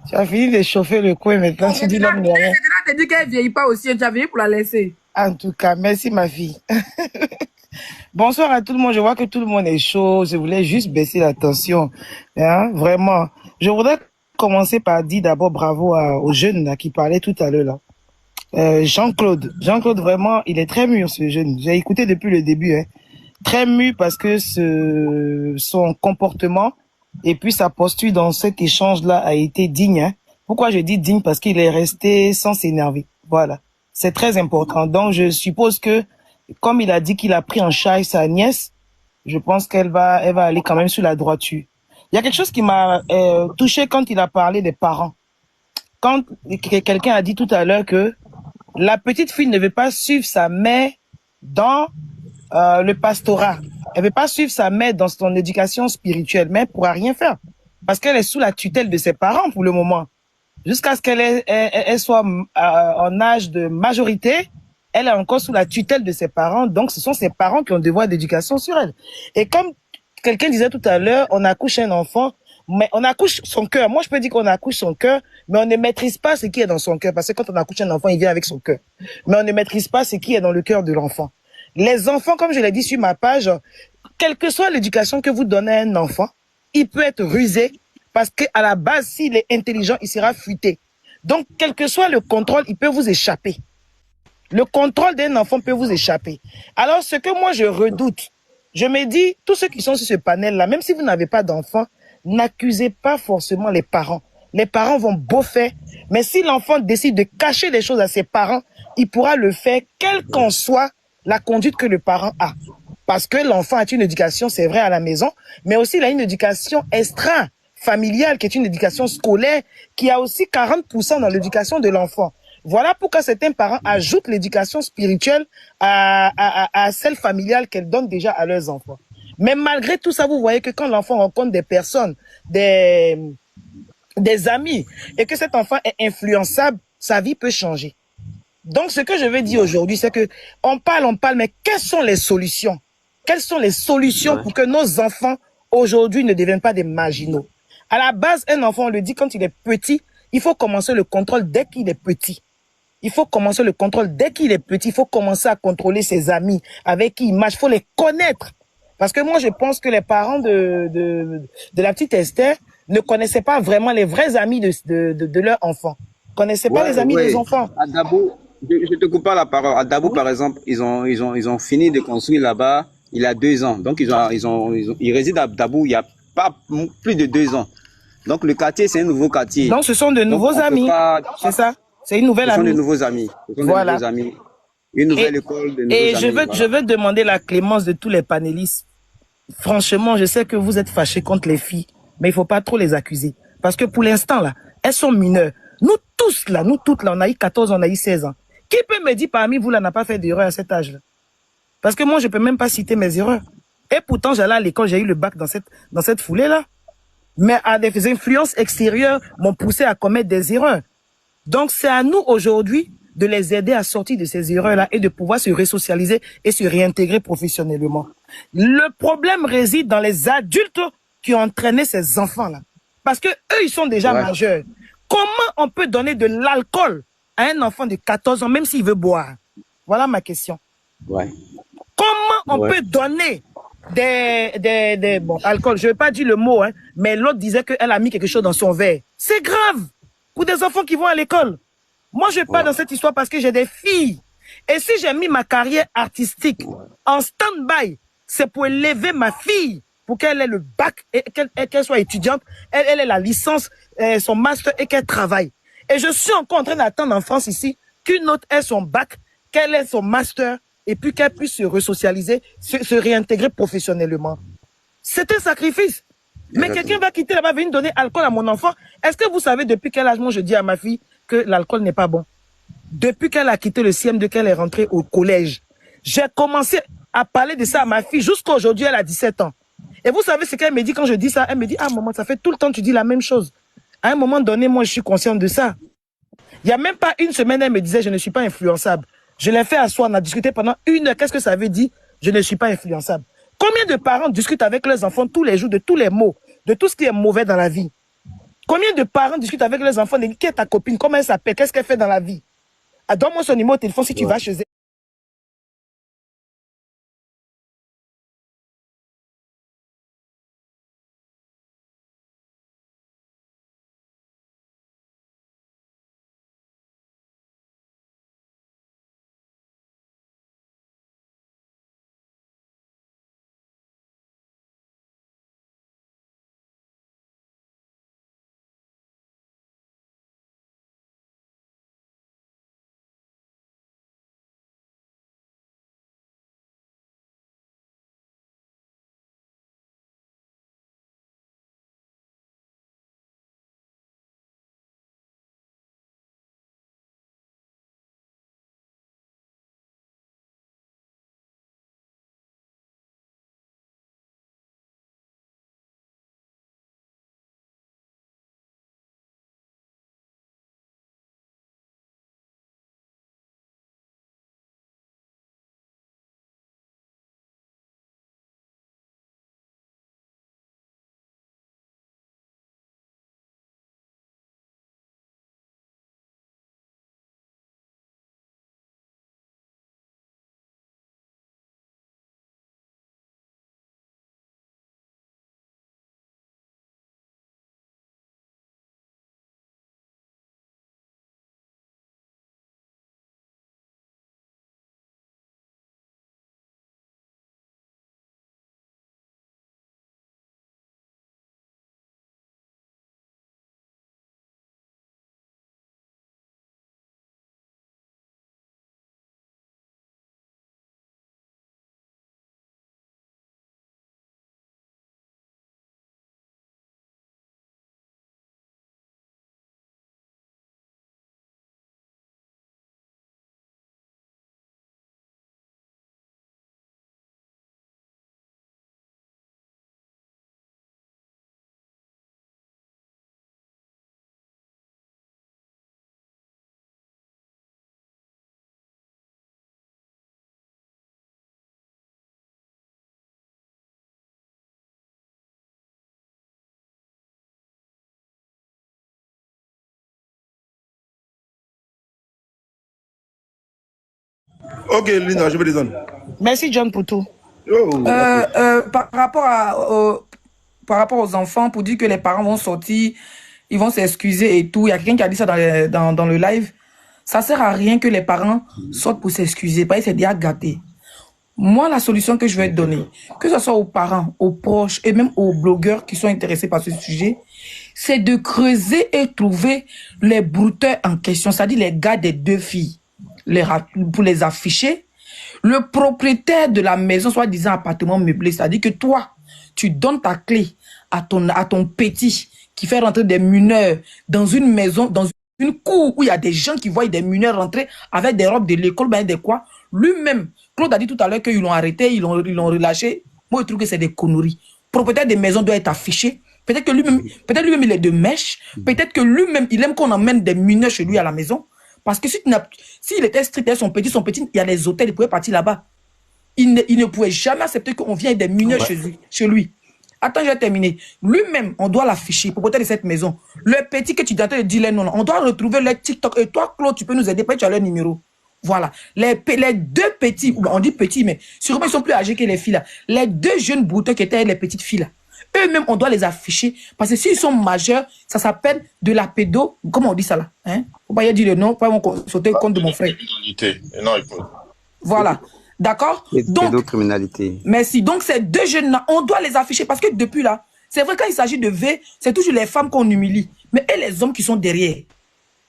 Tu as fini de chauffer le coin maintenant, tu dis l'homme n'est rien. C'est là, tu dis qu'elle ne vieillit pas aussi, tu as vieilli pour la laisser. En tout cas, merci ma fille. Bonsoir à tout le monde, je vois que tout le monde est chaud, je voulais juste baisser la tension, hein, vraiment. Je voudrais commencer par dire d'abord bravo aux jeunes là, qui parlaient tout à l'heure là. Jean-Claude, vraiment, il est très mûr ce jeune, j'ai écouté depuis le début, hein. Très mûr parce que son comportement et puis sa posture dans cet échange-là a été digne, hein. Pourquoi je dis digne? Parce qu'il est resté sans s'énerver. Voilà. C'est très important. Donc, je suppose que, comme il a dit qu'il a pris en charge sa nièce, je pense elle va aller quand même sur la droiture. Il y a quelque chose qui m'a touché quand il a parlé des parents. Quand quelqu'un a dit tout à l'heure que la petite fille ne veut pas suivre sa mère dans le pastorat. Elle ne veut pas suivre sa mère dans son éducation spirituelle, mais elle ne pourra rien faire. Parce qu'elle est sous la tutelle de ses parents pour le moment. Jusqu'à ce qu'elle soit en âge de majorité, elle est encore sous la tutelle de ses parents. Donc, ce sont ses parents qui ont le devoir d'éducation sur elle. Et comme quelqu'un disait tout à l'heure, on accouche un enfant, mais on accouche son cœur. Moi, je peux dire qu'on accouche son cœur, mais on ne maîtrise pas ce qui est dans son cœur. Parce que quand on accouche un enfant, il vient avec son cœur. Mais on ne maîtrise pas ce qui est dans le cœur de l'enfant. Les enfants, comme je l'ai dit sur ma page, quelle que soit l'éducation que vous donnez à un enfant, il peut être rusé, parce qu'à la base, s'il est intelligent, il sera fuité. Donc, quel que soit le contrôle, il peut vous échapper. Le contrôle d'un enfant peut vous échapper. Alors, ce que moi, je redoute, je me dis, tous ceux qui sont sur ce panel-là, même si vous n'avez pas d'enfant, n'accusez pas forcément les parents. Les parents vont beau faire, mais si l'enfant décide de cacher les choses à ses parents, il pourra le faire, quelle qu'en soit la conduite que le parent a. Parce que l'enfant a une éducation, c'est vrai, à la maison, mais aussi il a une éducation extra-familiale, qui est une éducation scolaire, qui a aussi 40% dans l'éducation de l'enfant. Voilà pourquoi certains parents ajoutent l'éducation spirituelle à celle familiale qu'elles donnent déjà à leurs enfants. Mais malgré tout ça, vous voyez que quand l'enfant rencontre des personnes, des amis, et que cet enfant est influençable, sa vie peut changer. Donc, ce que je veux dire aujourd'hui, c'est que on parle, mais quelles sont les solutions? Quelles sont les solutions pour que nos enfants, aujourd'hui, ne deviennent pas des marginaux? À la base, un enfant, on le dit quand il est petit, il faut commencer le contrôle dès qu'il est petit. Il faut commencer le contrôle dès qu'il est petit. Il faut commencer à contrôler ses amis, avec qui il marche. Il faut les connaître. Parce que moi, je pense que les parents de la petite Esther ne connaissaient pas vraiment les vrais amis de leur enfant. Ne connaissaient pas les amis des enfants. À Dabou, je te coupe pas la parole. À Dabou, par exemple, ils ont fini de construire là-bas il a 2 ans. Donc, ils résident à Dabou il y a pas plus de 2 ans. Donc, le quartier, c'est un nouveau quartier. Donc, ce sont de nouveaux amis. C'est ça. C'est une nouvelle amie. Ce sont de nouveaux amis. Ce sont voilà. de nouveaux amis. Une nouvelle école, de nouveaux amis. Et je veux demander la clémence de tous les panélistes. Franchement, je sais que vous êtes fâchés contre les filles, mais il faut pas trop les accuser. Parce que pour l'instant, là, elles sont mineures. Nous tous, là, nous toutes, là, on a eu 14 ans, on a eu 16 ans. Qui peut me dire parmi vous, là, n'a pas fait d'erreur à cet âge-là? Parce que moi, je peux même pas citer mes erreurs. Et pourtant, j'allais à l'école, j'ai eu le bac dans cette foulée-là. Mais à des influences extérieures m'ont poussé à commettre des erreurs. Donc, c'est à nous aujourd'hui de les aider à sortir de ces erreurs-là et de pouvoir se resocialiser et se réintégrer professionnellement. Le problème réside dans les adultes qui ont entraîné ces enfants-là. Parce que eux, ils sont déjà majeurs. Comment on peut donner de l'alcool à un enfant de 14 ans, même s'il veut boire? Voilà ma question. Comment on peut donner bon, alcool, je ne vais pas dire le mot, hein, mais l'autre disait qu'elle a mis quelque chose dans son verre. C'est grave pour des enfants qui vont à l'école. Moi, je pars dans cette histoire parce que j'ai des filles. Et si j'ai mis ma carrière artistique en stand-by, c'est pour élever ma fille, pour qu'elle ait le bac, et qu'elle soit étudiante, elle ait la licence, son master et qu'elle travaille. Et je suis encore en train d'attendre en France ici qu'une autre ait son bac, qu'elle ait son master, et puis qu'elle puisse se resocialiser, se réintégrer professionnellement. C'est un sacrifice. Mais quelqu'un va quitter là-bas, venir donner alcool à mon enfant. Est-ce que vous savez depuis quel âge moi je dis à ma fille que l'alcool n'est pas bon? Depuis qu'elle a quitté le CM2, qu'elle est rentrée au collège, j'ai commencé à parler de ça à ma fille. Jusqu'à aujourd'hui, elle a 17 ans. Et vous savez ce qu'elle me dit quand je dis ça? Elle me dit, ah maman, ça fait tout le temps que tu dis la même chose. À un moment donné, moi je suis consciente de ça. Il n'y a même pas une semaine, elle me disait, je ne suis pas influençable. Je l'ai fait asseoir, on a discuté pendant 1 heure. Qu'est-ce que ça veut dire? Je ne suis pas influençable. Combien de parents discutent avec leurs enfants tous les jours de tous les maux, de tout ce qui est mauvais dans la vie? Combien de parents discutent avec leurs enfants de qui est ta copine, comment elle s'appelle, qu'est-ce qu'elle fait dans la vie? Ah, donne-moi son numéro de téléphone si tu vas chez elle. Ok, Linda, je vais descendre. Merci, John, pour tout. Oh, Par rapport aux enfants, pour dire que les parents vont sortir, ils vont s'excuser et tout. Il y a quelqu'un qui a dit ça dans le live. Ça sert à rien que les parents sortent pour s'excuser, parce que c'est déjà gâté. Moi, la solution que je vais donner, que ce soit aux parents, aux proches et même aux blogueurs qui sont intéressés par ce sujet, c'est de creuser et trouver les brouteurs en question, c'est-à-dire les gars des deux filles, pour les afficher. Le propriétaire de la maison, soi-disant appartement meublé, c'est-à-dire que toi, tu donnes ta clé à ton petit qui fait rentrer des mineurs dans une maison, dans une cour où il y a des gens qui voient des mineurs rentrer avec des robes de l'école, ben des quoi. Lui-même, Claude a dit tout à l'heure qu'ils l'ont arrêté, ils l'ont relâché. Moi, je trouve que c'est des conneries. Le propriétaire des maisons doit être affiché. Peut-être que lui-même, il est de mèche. Peut-être que lui-même, il aime qu'on emmène des mineurs chez lui à la maison. Parce que s'il était strict avec son petit, il y a les hôtels, il pouvait partir là-bas. Il ne pouvait jamais accepter qu'on vienne des mineurs chez lui. Attends, je vais terminer. Lui-même, on doit l'afficher, propriétaire de cette maison. Le petit que tu es en train de dire les noms, on doit retrouver leur TikTok. Et toi, Claude, tu peux nous aider, parce que tu as leur numéro. Voilà. Les deux petits, on dit petits, mais sûrement ils sont plus âgés que les filles là. Les deux jeunes brouteurs qui étaient les petites filles là. Eux-mêmes, on doit les afficher. Parce que s'ils sont majeurs, ça s'appelle de la pédo. Comment on dit ça là? Hein? Faut pas y dire le nom, pas sauter le compte de mon frère. Non, il faut. Voilà. D'accord? Donc, pédocriminalité. Merci. Donc, ces deux jeunes-là, on doit les afficher parce que depuis là, c'est vrai, quand il s'agit de V, c'est toujours les femmes qu'on humilie. Mais et les hommes qui sont derrière?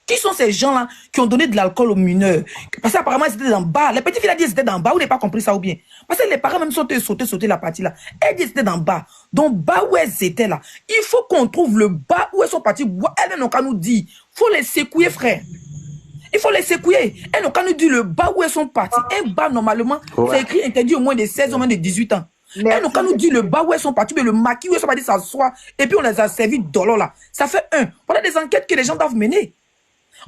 Qui sont ces gens-là qui ont donné de l'alcool aux mineurs? Parce qu'apparemment, ils étaient dans le bar. Les petites filles, elles disent qu'ils étaient dans le bar. Vous n'avez pas compris ça ou bien? Parce que les parents même sont sautés la partie là. Elles disent qu'ils étaient dans le bar. Donc, bar où elles étaient là, il faut qu'on trouve le bar où elles sont parties. Elles n'ont qu'à nous dire. Il faut les secouer, frère. Il faut les secouer. Elles n'ont qu'à nous dire le bar où elles sont parties. Un bar, normalement, c'est écrit interdit au moins de 16 ans, moins de 18 ans. Elles n'ont qu'à nous dire le bar où elles sont parties, mais le maquis où elles sont parties s'asseoir. Et puis, on les a servi d'or là. Ça fait voilà des enquêtes que les gens doivent mener.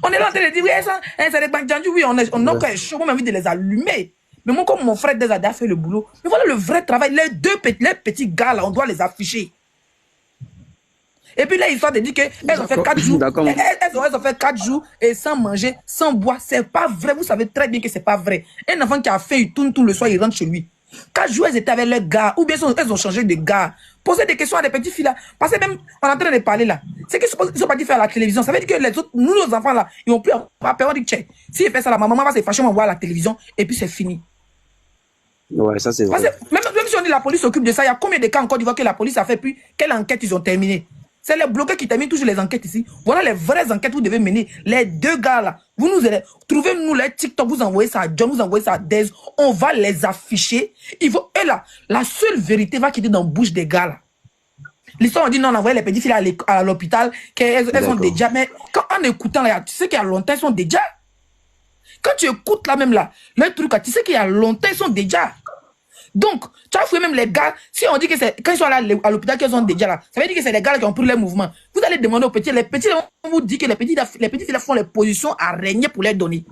On est là en train de dire, oui, c'est des Bangjanju, oui, on a chaud, on a envie de les allumer. Mais moi, comme mon frère Desada a fait le boulot, mais voilà le vrai travail. Les petits gars là, on doit les afficher. Et puis là, l'histoire de dire qu'elles ont fait 4 jours. Elles ont fait 4 jours et sans manger, sans boire. C'est pas vrai. Vous savez très bien que c'est pas vrai. Un enfant qui a faim, il tourne tout le soir, il rentre chez lui. 4 jours, elles étaient avec leurs gars. Ou bien elles ont changé de gars. Poser des questions à des petites filles là. Parce que même, on est en train de parler là. C'est qu'ils sont partis faire à la télévision. Ça veut dire que les autres, nous, nos enfants là, ils ont plus à peur. On dit, tiens, si il fait ça, la maman va se fâcher, on va voir la télévision. Et puis c'est fini. Ouais, ça c'est vrai. Même si on dit la police s'occupe de ça, il y a combien de cas encore d'Ivoire que la police a fait, puis quelle enquête ils ont terminé? C'est les bloqueurs qui terminent toujours les enquêtes ici. Voilà les vraies enquêtes que vous devez mener. Les deux gars là, vous nous allez, trouvez-nous les TikTok, vous envoyez ça à John, vous envoyez ça à Dez, on va les afficher. Et là, la seule vérité va quitter dans la bouche des gars là. L'histoire on dit non, on envoie les petites filles à l'hôpital, qu'elles sont déjà, mais quand en écoutant là, tu sais qu'il y a longtemps, elles sont déjà. Quand tu écoutes là même là, le truc là, tu sais qu'il y a longtemps, elles sont déjà. Donc, tu as fouillé même les gars, si on dit que c'est, quand ils sont là à l'hôpital, qu'ils sont déjà là, ça veut dire que c'est les gars là qui ont pris les mouvements. Vous allez demander aux petits, les petits on vous dit que les petits filles font les positions à régner pour les donner.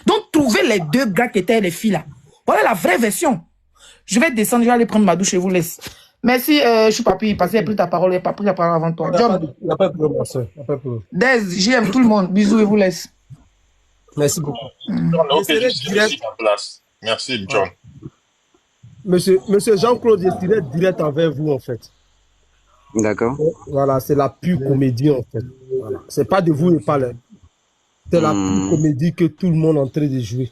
Donc, trouvez les deux gars qui étaient les filles là. Voilà la vraie version. Je vais descendre, je vais aller prendre ma douche et vous laisse. Merci, je suis papi, parce qu'il a pris ta parole, il n'a pas pris la parole avant toi. Il n'y a pas de problème, ma soeur. Il n'y a pas de problème. Dez, j'aime tout le monde. Bisous et vous laisse. Merci beaucoup. Ok, je suis ici en place. Merci, John. Monsieur Jean-Claude, je dirais direct envers vous, en fait. D'accord. Voilà, c'est la pure comédie, en fait. Voilà. C'est pas de vous et pas là. C'est la pure comédie que tout le monde est en train de jouer.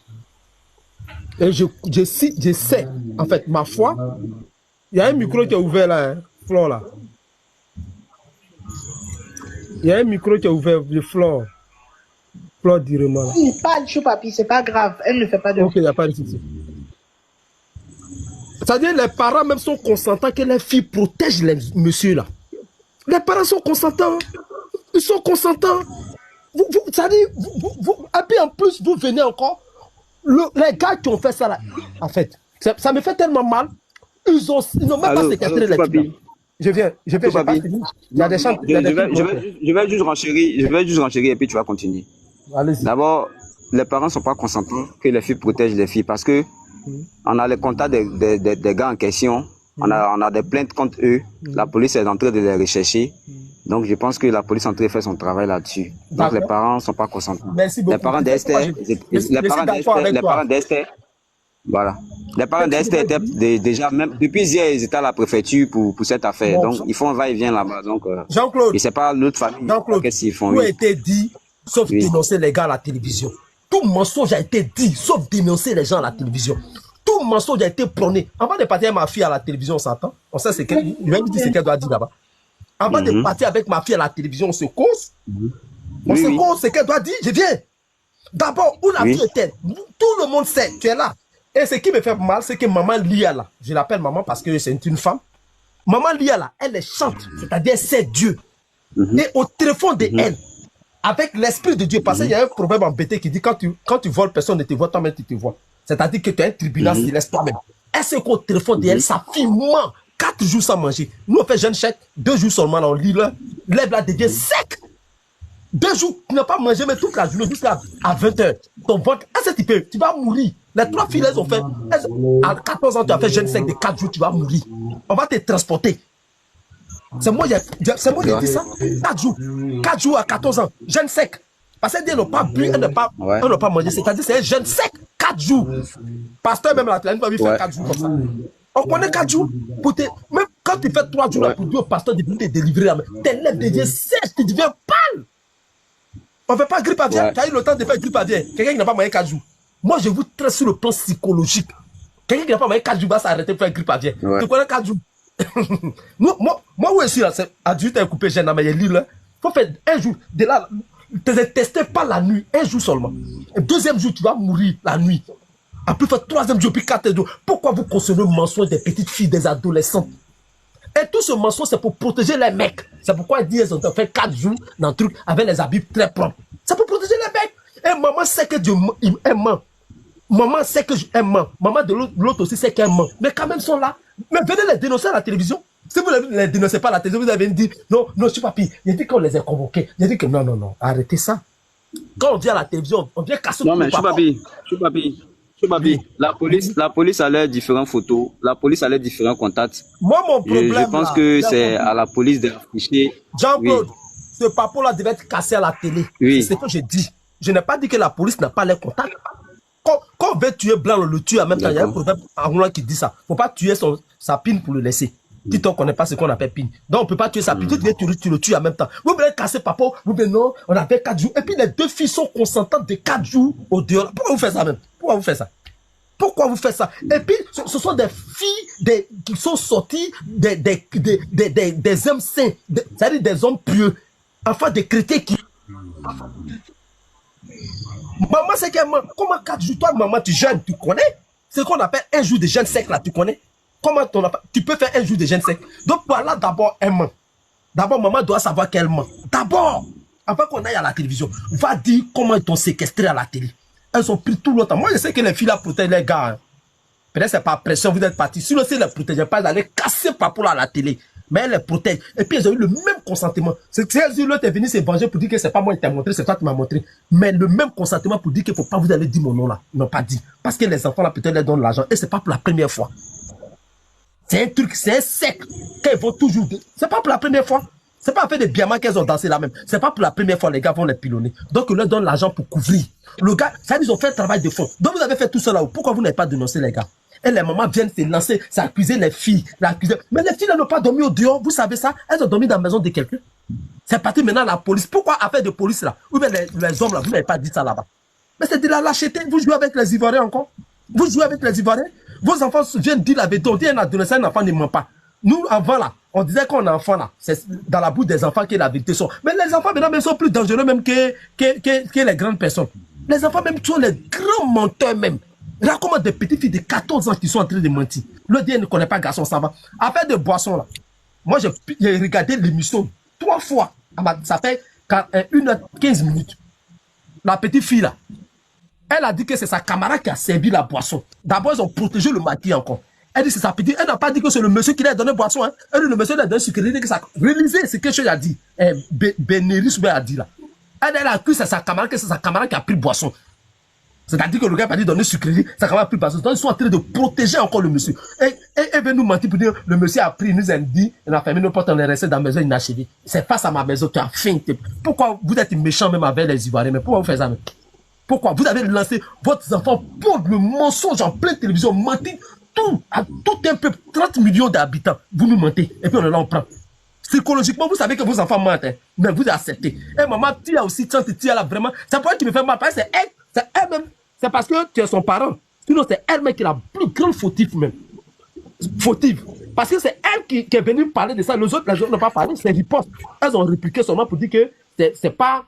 Et je sais, en fait, ma foi, il y a un micro qui est ouvert là, hein, Flore là. Il y a un micro qui est ouvert de Flore. Flore Direma. Il parle, choupapi, c'est pas grave. Elle ne fait pas de... Ok, il n'y a pas de souci. C'est-à-dire les parents même sont consentants que les filles protègent les messieurs là. Les parents sont consentants. Ils sont consentants. C'est-à-dire, et puis en plus, vous venez encore. Les gars qui ont fait ça là, en fait, ça me fait tellement mal. Ils n'ont même pas séquestré les filles. Je viens, j'ai pas fini. Il y a des chants. Je vais juste renchérir et puis tu vas continuer. D'abord, les parents ne sont pas consentants que les filles protègent les filles parce que on a les contacts des gars en question, on a des plaintes contre eux, la police est en train de les rechercher. Donc je pense que la police est en train de faire son travail là-dessus. Donc les parents ne sont pas consentants. Merci beaucoup. Les parents d'Esther, Voilà. Les parents d'Esther étaient déjà, même depuis hier, ils étaient à la préfecture pour cette affaire. Bon, Donc, ils font un va-et-vient là-bas. Donc, Jean-Claude, et c'est pas l'autre famille. Jean-Claude, Qu'est-ce qu'ils font? tout a Oui. été dit, sauf Oui. dénoncer les gars à la télévision. Tout mensonge a été dit, sauf dénoncer les gens à la télévision. Tout mensonge a été prôné. Avant de partir avec ma fille à la télévision, on s'entend. On sait ce qu'elle, je vais vous dire ce qu'elle doit dire là-bas. Avant de partir avec ma fille à la télévision, on se cause. On Oui, se oui. cause ce qu'elle doit dire, je viens. D'abord, où la Oui. fille est-elle? Tout le monde sait, tu es là. Et ce qui me fait mal, c'est que maman Lia là, je l'appelle maman parce que c'est une femme. Maman Lia là, elle est chante, c'est-à-dire c'est Dieu. Et au téléphone de elle, avec l'esprit de Dieu, parce qu'il y a un proverbe embêté qui dit quand tu voles, personne ne te voit, toi-même tu te vois. C'est-à-dire que tu as un tribunal céleste toi-même. Est-ce qu'au téléphone de elle, sa fille ment 4 jours sans manger? Nous on fait jeune chèque, 2 jours seulement, là, on lit là, lève là devient sec. 2 jours, tu n'as pas mangé, mais toute la journée, jusqu'à 20h. Ton ventre, est-ce que tu vas mourir? Les 3 filles, elles ont fait, à 14 ans, tu as fait jeune sec de 4 jours, tu vas mourir. On va te transporter. C'est moi, c'est moi qui ai dit ça. 4 jours. 4 jours à 14 ans. Jeune sec. Parce qu'elles n'ont pas bu, elles n'ont pas, mangé. C'est-à-dire c'est un jeune sec. 4 jours. Pasteur, même la planète va lui faire 4 jours comme ça. On connaît 4 jours. Même quand tu fais 3 jours là, pour dire au pasteur de venir te délivrer, tes lèvres deviennent sèches, tu deviens pâle. On ne fait pas grippe aviaire. Tu as eu le temps de faire grippe aviaire. Quelqu'un qui n'a pas mangé 4 jours. Moi, je vous traite sur le plan psychologique. Quelqu'un qui n'a pas mangé 4 jours va s'arrêter pour faire grippe aviaire. Tu connais 4 jours. moi, où je suis là, c'est adulte et coupé, j'ai un livre là. Il faut faire 1 jour. De là, tu ne testes pas la nuit, 1 jour seulement. Et 2e jour, tu vas mourir la nuit. Après, faire 3e jour, puis 4e jour. Pourquoi vous consommez le mensonge des petites filles, des adolescents? Et tout ce mensonge, c'est pour protéger les mecs. C'est pourquoi ils disent qu'ils ont fait 4 jours dans le truc avec les habits très propres. C'est pour protéger les mecs. Et maman sait que Dieu ment. Maman sait que je ment. Maman de l'autre aussi sait qu'elle ment. Mais quand même, ils sont là. Mais venez les dénoncer à la télévision. Si vous ne les dénoncez pas à la télévision, vous avez dit non, je suis pas pire. Il a dit qu'on les a convoqués. Il a dit que non, arrêtez ça. Quand on vient à la télévision, on vient casser. Non, mais je suis pas pire. La police a leurs différentes photos. La police a leurs différents contacts. Moi, mon problème. Je pense que c'est à la police d'afficher. Jean-Claude, ce papo-là devait être cassé à la télé. Oui. C'est ce que j'ai dit. Je n'ai pas dit que la police n'a pas les contacts. Quand on veut tuer blanc, on le tue en même temps. Il y a un proverbe en roulant qui dit ça. Il ne faut pas tuer sa pine pour le laisser. Si on ne connaît pas ce qu'on appelle pine. Donc on ne peut pas tuer sa pine. Tu le tues en même temps. Vous voulez casser papa, vous voulez non, on a fait 4 jours. Et puis les 2 filles sont consentantes de 4 jours au dehors. Pourquoi vous faites ça même? Pourquoi vous faites ça? Et puis, ce sont des filles qui sont sorties des hommes saints, c'est-à-dire des hommes pieux, enfin des chrétiens qui... Maman, c'est qu'elle ment. Comment 4 jours, toi, maman, tu jeûnes, tu connais? C'est ce qu'on appelle 1 jour de jeûne sec, là, tu connais? Comment tu peux faire 1 jour de jeûne sec? Donc, voilà, d'abord, elle ment. D'abord, maman doit savoir qu'elle ment. D'abord, avant qu'on aille à la télévision, va dire comment ils t'ont séquestré à la télé. Elles ont pris tout le temps. Moi, je sais que les filles là protègent les gars. Hein. Peut-être c'est par pression, vous êtes partis. Si le ne les protégeait pas, ils allaient casser Papo à la télé. Mais elles les protègent. Et puis, elles ont eu le même consentement. C'est que si l'autre est venu se venger pour dire que c'est pas moi qui t'ai montré, c'est toi qui m'as montré. Mais le même consentement pour dire qu'il ne faut pas vous aller dire mon nom là. Ils n'ont pas dit. Parce que les enfants là, peut-être, les donnent l'argent. Et c'est pas pour la première fois. C'est un truc, c'est un sec qu'elles vont toujours dire. C'est pas pour la première fois. C'est pas fait des diamants qu'elles ont dansé là même. C'est pas pour la première fois les gars vont les pilonner. Donc ils leur donnent l'argent pour couvrir. Le gars, ça ils ont fait un travail de fond. Donc vous avez fait tout ça là. Pourquoi vous n'avez pas dénoncé les gars? Et les mamans viennent se lancer, s'accuser les filles, mais les filles n'ont pas dormi au dehors. Vous savez ça? Elles ont dormi dans la maison de quelqu'un. C'est parti maintenant la police. Pourquoi affaire de police là? Ou bien les hommes là, vous n'avez pas dit ça là-bas. Mais c'est de la lâcheté. Vous jouez avec les Ivoiriens encore. Vous jouez avec les Ivoiriens. Vos enfants viennent dire la vérité. On dit un adolescent, un enfant ne ment pas. Nous, avant là, on disait qu'on est enfant là. C'est dans la bouche des enfants que la vérité sont. Mais les enfants maintenant même sont plus dangereux même que les grandes personnes. Les enfants même sont les grands menteurs même. Là, comment des petites filles de 14 ans qui sont en train de mentir. Le dia ne connaît pas garçon, ça va. Affaire de boisson là. Moi, j'ai regardé l'émission 3 fois. Ça fait 1h15. La petite fille là. Elle a dit que c'est sa camarade qui a servi la boisson. D'abord, ils ont protégé le maquis encore. Elle dit que c'est sa petite. Elle n'a pas dit que c'est le monsieur qui lui a donné boisson. Hein. Elle dit que le monsieur lui a donné sucre. Elle dit que ça. Réalisez ce que je a dit. Bénéris a dit là. Elle a cru que c'est sa camarade qui a pris boisson. C'est-à-dire que le gars a dit donner sucrerie, sa camarade a pris boisson. Donc ils sont en train de protéger encore le monsieur. Et elle veut nous mentir pour dire le monsieur a pris, il nous a dit, il a fermé nos portes, on est resté dans la maison inachevé. C'est face à ma maison, tu as faim. Pourquoi vous êtes méchant même avec les Ivoiriens? Mais pourquoi vous faites ça même? Pourquoi? Vous avez lancé votre enfant pour le mensonge en pleine télévision, mentir tout, à tout un peuple, 30 millions d'habitants. Vous nous mentez, et puis on est là, on prend. Psychologiquement, vous savez que vos enfants mentent, hein, mais vous acceptez. Et maman, tu as aussi, tu as là vraiment. C'est pour elle qui me fait mal, parce que c'est elle-même. C'est parce que tu es son parent. Sinon, c'est elle-même qui est la plus grande fautive même. Fautive. Parce que c'est elle qui est venue parler de ça. Les autres n'ont pas parlé, c'est riposte. Elles ont répliqué seulement pour dire que c'est pas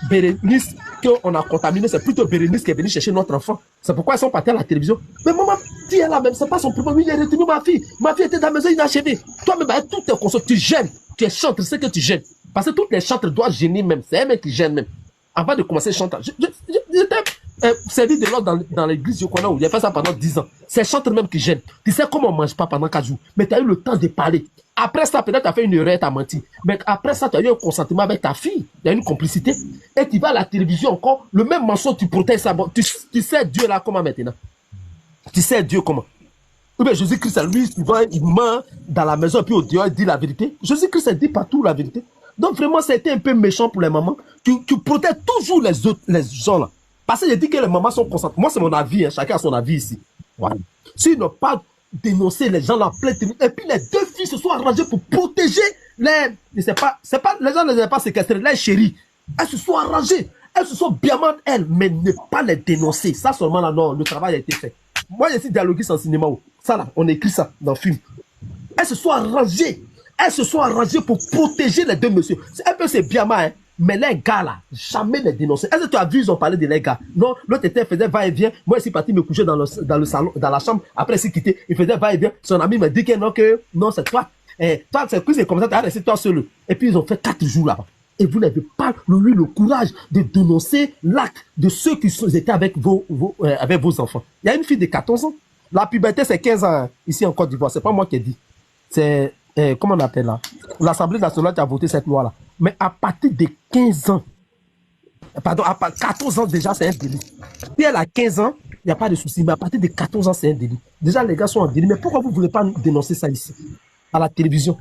Bérénice qu'on a contaminé, c'est plutôt Bérénice qui est venue chercher notre enfant. C'est pourquoi elles sont parties à la télévision. Mais maman, tu es là même, c'est pas son problème. Il a retenu ma fille. Ma fille était dans la maison inachevée. Toi-même, avec tout tes consoles, tu gênes. Tu es chantre, c'est que tu gênes. Parce que toutes les chantres doivent gêner même. C'est elle-même qui gêne même. Avant de commencer à chanter. J'étais servi de l'ordre dans l'église Yokona où j'ai fait ça pendant 10 ans. C'est chantre même qui gêne. Tu sais comment on ne mange pas pendant 4 jours. Mais tu as eu le temps de parler. Après ça, peut-être tu as fait une erreur, tu as menti. Mais après ça, tu as eu un consentement avec ta fille. Il y a une complicité. Et tu vas à la télévision encore, le même mensonge, tu protèges ça. Tu sais Dieu là comment maintenant? Tu sais Dieu comment? Ou bien Jésus-Christ, lui, il ment dans la maison, puis au dehors, il dit la vérité. Jésus-Christ, il dit partout la vérité. Donc vraiment, c'était un peu méchant pour les mamans. Tu protèges toujours les gens là. Parce que je dis que les mamans sont consentantes. Moi, c'est mon avis, hein. Chacun a son avis ici. Voilà. S'ils n'ont pas dénoncé les gens là, et puis les deux filles se sont arrangées pour protéger les... C'est pas, les gens ne les ont pas séquestrés, les chéris. Elles se sont arrangées. Elles se sont bien mal, elles, mais ne pas les dénoncer. Ça seulement là, non, le travail a été fait. Moi, je suis dialoguiste en cinéma. Ça là, on écrit ça dans le film. Elles se sont arrangées. Elles se sont arrangées pour protéger les deux messieurs. Un peu c'est bien mal, hein. Mais les gars là, jamais les dénoncer. Est-ce que tu as vu, ils ont parlé de les gars? Non, l'autre faisait va-et-vient. Moi, je suis parti me coucher dans le salon, dans la chambre. Après, il s'est quitté. Il faisait va-et-vient. Son ami me dit que non, c'est toi. Toi, c'est comme ça, tu as resté toi seul. Et puis, ils ont fait 4 jours là-bas. Et vous n'avez pas eu le courage de dénoncer l'acte de ceux qui étaient avec vos enfants. Il y a une fille de 14 ans. La puberté, c'est 15 ans, hein, ici en Côte d'Ivoire. C'est pas moi qui ai dit. C'est, comment on appelle là? L'Assemblée nationale qui a voté cette loi-là. Mais à partir de 15 ans, pardon, à 14 ans déjà, c'est un délit. Si elle a 15 ans, il n'y a pas de souci. Mais à partir de 14 ans, c'est un délit. Déjà, les gars sont en délit. Mais pourquoi vous ne voulez pas dénoncer ça ici, à la télévision?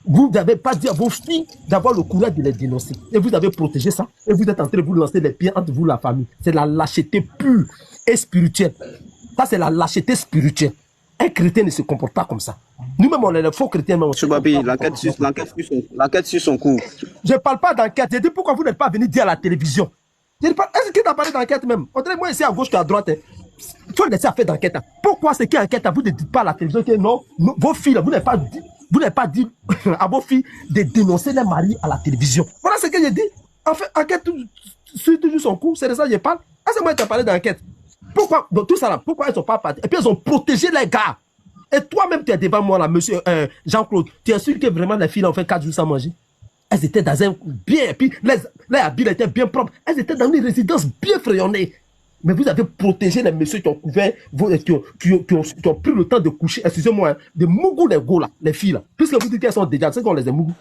Vous n'avez pas dit à vos filles d'avoir le courage de les dénoncer. Et vous avez protégé ça. Et vous êtes en train de vous lancer les pieds entre vous et la famille. C'est la lâcheté pure et spirituelle. Ça, c'est la lâcheté spirituelle. Un chrétien ne se comporte pas comme ça. Nous-mêmes, on est les faux chrétiens. M. Babi, l'enquête suit son cours. Je ne parle pas d'enquête. Je dis pourquoi vous n'êtes pas venu dire à la télévision. Est-ce que tu as parlé d'enquête même? Moi, ici à gauche, tu à droite. Il faut laisser à faire d'enquête. Pourquoi c'est qu'il y a enquête? Vous ne dites pas à la télévision que non, vos filles, vous n'avez pas dit à vos filles de dénoncer les maris à la télévision. Voilà ce que j'ai dit. En fait, enquête suit toujours son cours. C'est de ça que je parle. Est-ce que moi, tu as parlé d'enquête? Pourquoi, donc, tout ça là, pourquoi ils sont pas partis? Et puis ils ont protégé les gars. Et toi-même, tu es devant moi là, monsieur Jean-Claude. Tu es sûr que vraiment les filles ont fait 4 jours sans manger? Elles étaient dans un bien, et puis les habits étaient bien propres. Elles étaient dans une résidence bien frayonnée. Mais vous avez protégé les messieurs qui ont couvert, qui ont pris le temps de coucher, excusez-moi, de mougou les go là, les filles là. Puisque vous dites qu'elles sont déjà, c'est qu'on les a mougou.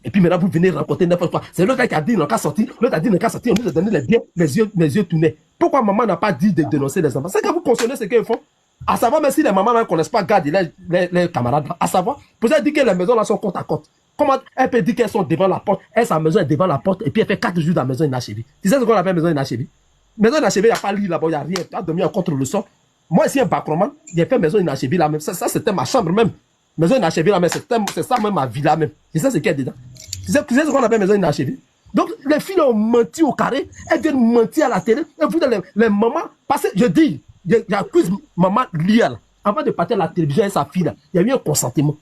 Et puis maintenant, vous venez rencontrer n'importe quoi. C'est l'autre qui a dit, il n'a qu'à sortir. L'autre a dit, il n'a qu'à sortir. On nous a donné les biens, les yeux tournés. Pourquoi maman n'a pas dit de dénoncer les enfants? C'est que vous cautionnez ce qu'ils font. À savoir, même si les mamans ne connaissent pas garder les camarades, à savoir, vous avez dit que les maisons là sont côte à côte. Comment elle peut dire qu'elles sont devant la porte, sa maison est devant la porte, et puis elle fait 4 jours dans la maison inachevée? Tu sais ce qu'on appelle maison inachevée? Maison inachevée, il n'y a pas de lit là-bas, il n'y a rien. Tu as dormi contre le sol. Moi, ici, un bacroman, j'ai fait maison inachevée là même. Ça c'était ma chambre même. Maison inachevée là même, c'est ça même ma vie là même. Tu sais ce qu'il y a dedans? Tu sais ce qu'on appelle maison inachevée? Donc, les filles ont menti au carré, elles viennent mentir à la télé, et vous, les mamans, parce que je dis, j'accuse maman Lia, avant de partir à la télévision avec sa fille, là, il y a eu un consentement.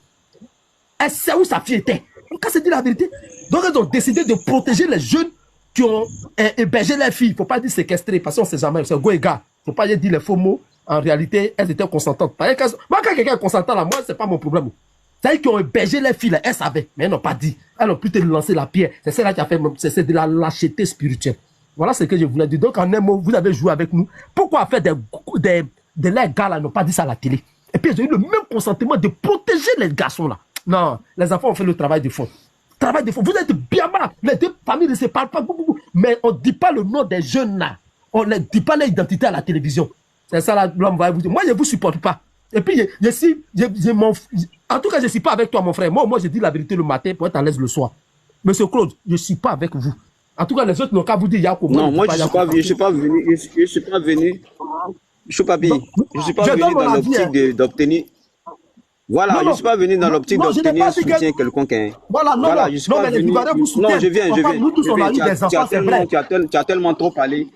Elle sait où sa fille était. Donc, elle s'est dit la vérité. Donc, elles ont décidé de protéger les jeunes qui ont hébergé les filles. Il ne faut pas dire séquestrer, parce qu'on ne sait jamais, c'est go et gars. Il ne faut pas dire les faux mots. En réalité, elles étaient consentantes. Moi, quand quelqu'un est consentant, là, moi, ce n'est pas mon problème. C'est elles qui ont hébergé les filles, là, elles savaient, mais elles n'ont pas dit. Elles ont plutôt lancé la pierre. C'est celle-là qui a fait, c'est de la lâcheté spirituelle. Voilà ce que je voulais dire. Donc, en un mot, vous avez joué avec nous. Pourquoi faire les gars là n'ont pas dit ça à la télé? Et puis, ils ont eu le même consentement de protéger les garçons là. Non, les enfants ont fait le travail de fond. Travail de fond. Vous êtes bien mal. Les deux familles ne se parlent pas. Mais on ne dit pas le nom des jeunes là. On ne dit pas leur identité à la télévision. C'est ça là, l'homme va vous dire. Moi, je ne vous supporte pas. Et puis, en tout cas, je ne suis pas avec toi, mon frère. Moi, je dis la vérité le matin pour être à l'aise le soir. Monsieur Claude, je ne suis pas avec vous. En tout cas, les autres n'ont qu'à vous dire Yako. Non, moi, je ne suis pas venu. Choupapi, je ne suis pas venu dans l'optique d'obtenir. Voilà, je ne suis pas venu dans l'optique d'obtenir un soutien quelconque. Voilà, non, je suis pas venu. Non, je viens. Tu as tellement trop parlé.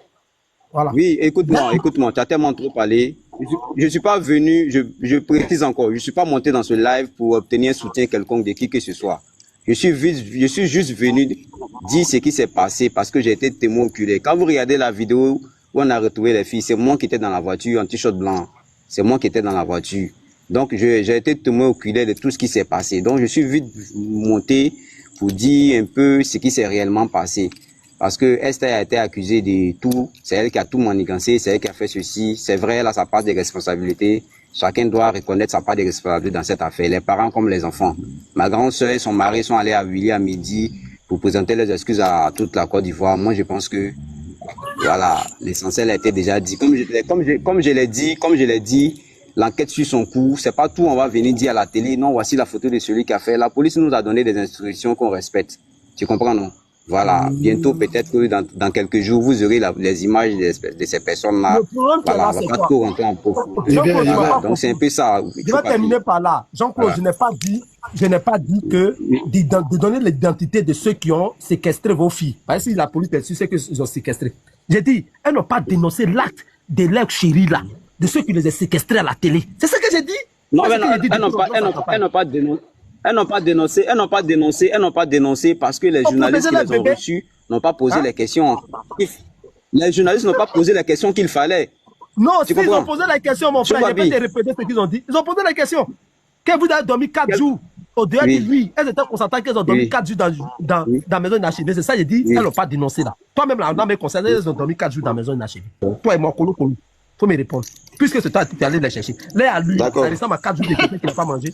Voilà. Oui, écoute-moi, tu as tellement trop parlé. Je ne suis pas venu, je précise encore, je ne suis pas monté dans ce live pour obtenir un soutien quelconque de qui que ce soit. Je suis juste venu dire ce qui s'est passé parce que j'ai été témoin oculaire. Quand vous regardez la vidéo où on a retrouvé les filles, c'est moi qui étais dans la voiture en t-shirt blanc. C'est moi qui étais dans la voiture. Donc, j'ai été témoin oculaire de tout ce qui s'est passé. Donc, je suis vite monté pour dire un peu ce qui s'est réellement passé. Parce que Esther a été accusée de tout. C'est elle qui a tout manigancé. C'est elle qui a fait ceci. C'est vrai, elle a sa part de responsabilité. Chacun doit reconnaître sa part de responsabilité dans cette affaire. Les parents comme les enfants. Ma grande sœur et son mari sont allés à Willy à midi pour présenter leurs excuses à toute la Côte d'Ivoire. Moi, je pense que, voilà, l'essentiel a été déjà dit. Comme je l'ai dit, l'enquête suit son cours. C'est pas tout, on va venir dire à la télé, non, voici la photo de celui qui a fait. La police nous a donné des instructions qu'on respecte. Tu comprends, non? Voilà, bientôt, peut-être que dans quelques jours, vous aurez les images de ces personnes-là. Voilà, on va pas trop rentrer en profondeur. Voilà, donc c'est un peu ça. Je vais terminer par là. Jean-Claude, voilà. Je n'ai pas dit que de donner l'identité de ceux qui ont séquestré vos filles. Parce que si la police est sûre, c'est qu'ils ont séquestré. J'ai dit, elles n'ont pas dénoncé l'acte de leur chérie là, de ceux qui les ont séquestrés à la télé. C'est ça que j'ai dit. Non, elles n'ont pas dénoncé. Elles n'ont pas dénoncé parce que les journalistes qui les ont reçus n'ont pas posé les questions. Les journalistes n'ont pas posé les questions qu'il fallait. Non, s'ils ont posé la question, mon frère, je vais te répéter ce qu'ils ont dit. Ils ont posé la question. Que vous avez dormi 4 jours au dehors de lui. Elles étaient consentées qu'elles ont dormi 4 jours dans la maison inachevée. C'est ça, j'ai dit, elles n'ont pas dénoncé là. Toi-même, là, dans mes conseils, elles ont dormi 4 jours dans la maison inachevée. Toi et moi, Kolo. Faut me répondre. Puisque c'est toi qui es allé les chercher. Là, à lui, ça ressemble à 4 jours de quelqu'un qui n'a pas mangé.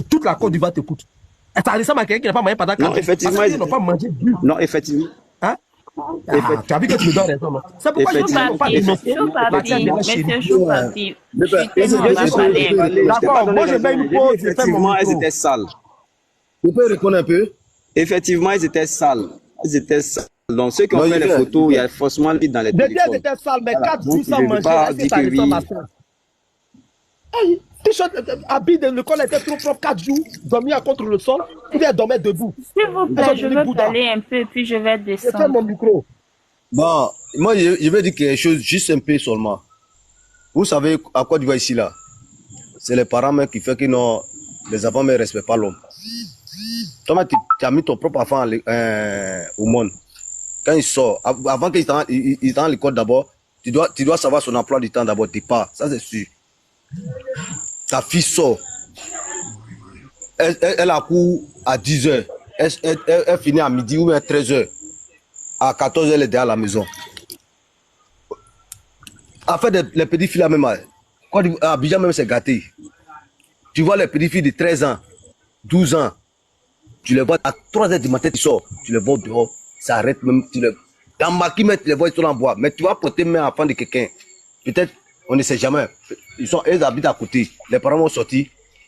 Toute la Côte d'Ivoire t'écoute. Ça ressemble à quelqu'un qui n'a pas mangé pendant 4 jours. Non, effectivement. Ils n'ont pas mangé du. Non, effectivement. Hein? Tu as vu que tu me donnes raison, non? C'est pourquoi je ne pas dénoncer. D'accord, moi je mets une pause. Effectivement, elles étaient sales. Vous pouvez répondre un peu? Effectivement, elles étaient sales. Donc, ceux qui ont fait les photos, il y a forcément vite dans les téléphones. Elles étaient sales, mais 4 jours sans manger, est-ce que ça ressemble à ça? Habit de l'école était trop propre 4 jours, dormir contre le sol, puis elle dormait debout. S'il vous plaît, je veux parler un peu, puis je vais descendre. Je fais mon micro. Bon, moi, je vais dire quelque chose, juste un peu seulement. Vous savez à quoi tu vas ici, là? C'est les parents même qui font que non, les enfants ne respectent pas l'homme. Toi, tu as mis ton propre enfant au monde. Quand il sort, avant qu'il est dans l'école d'abord, tu dois savoir son emploi du temps d'abord, départ. Ça, c'est sûr. Ta fille sort. Elle a cours à 10h. Elle finit à midi ou à 13h. À 14h, elle est derrière la maison. En fait, les petites filles là même, quand à Abidjan même, c'est gâté. Tu vois les petites filles de 13 ans, 12 ans, tu les vois à 3h du matin, tu sors, tu les vois dehors, ça arrête même. Dans ma qui met les voix, ils sont en bois. Mais tu vas porter main enfant de quelqu'un. Peut-être, on ne sait jamais. Ils habitent à côté. Les parents vont sortir,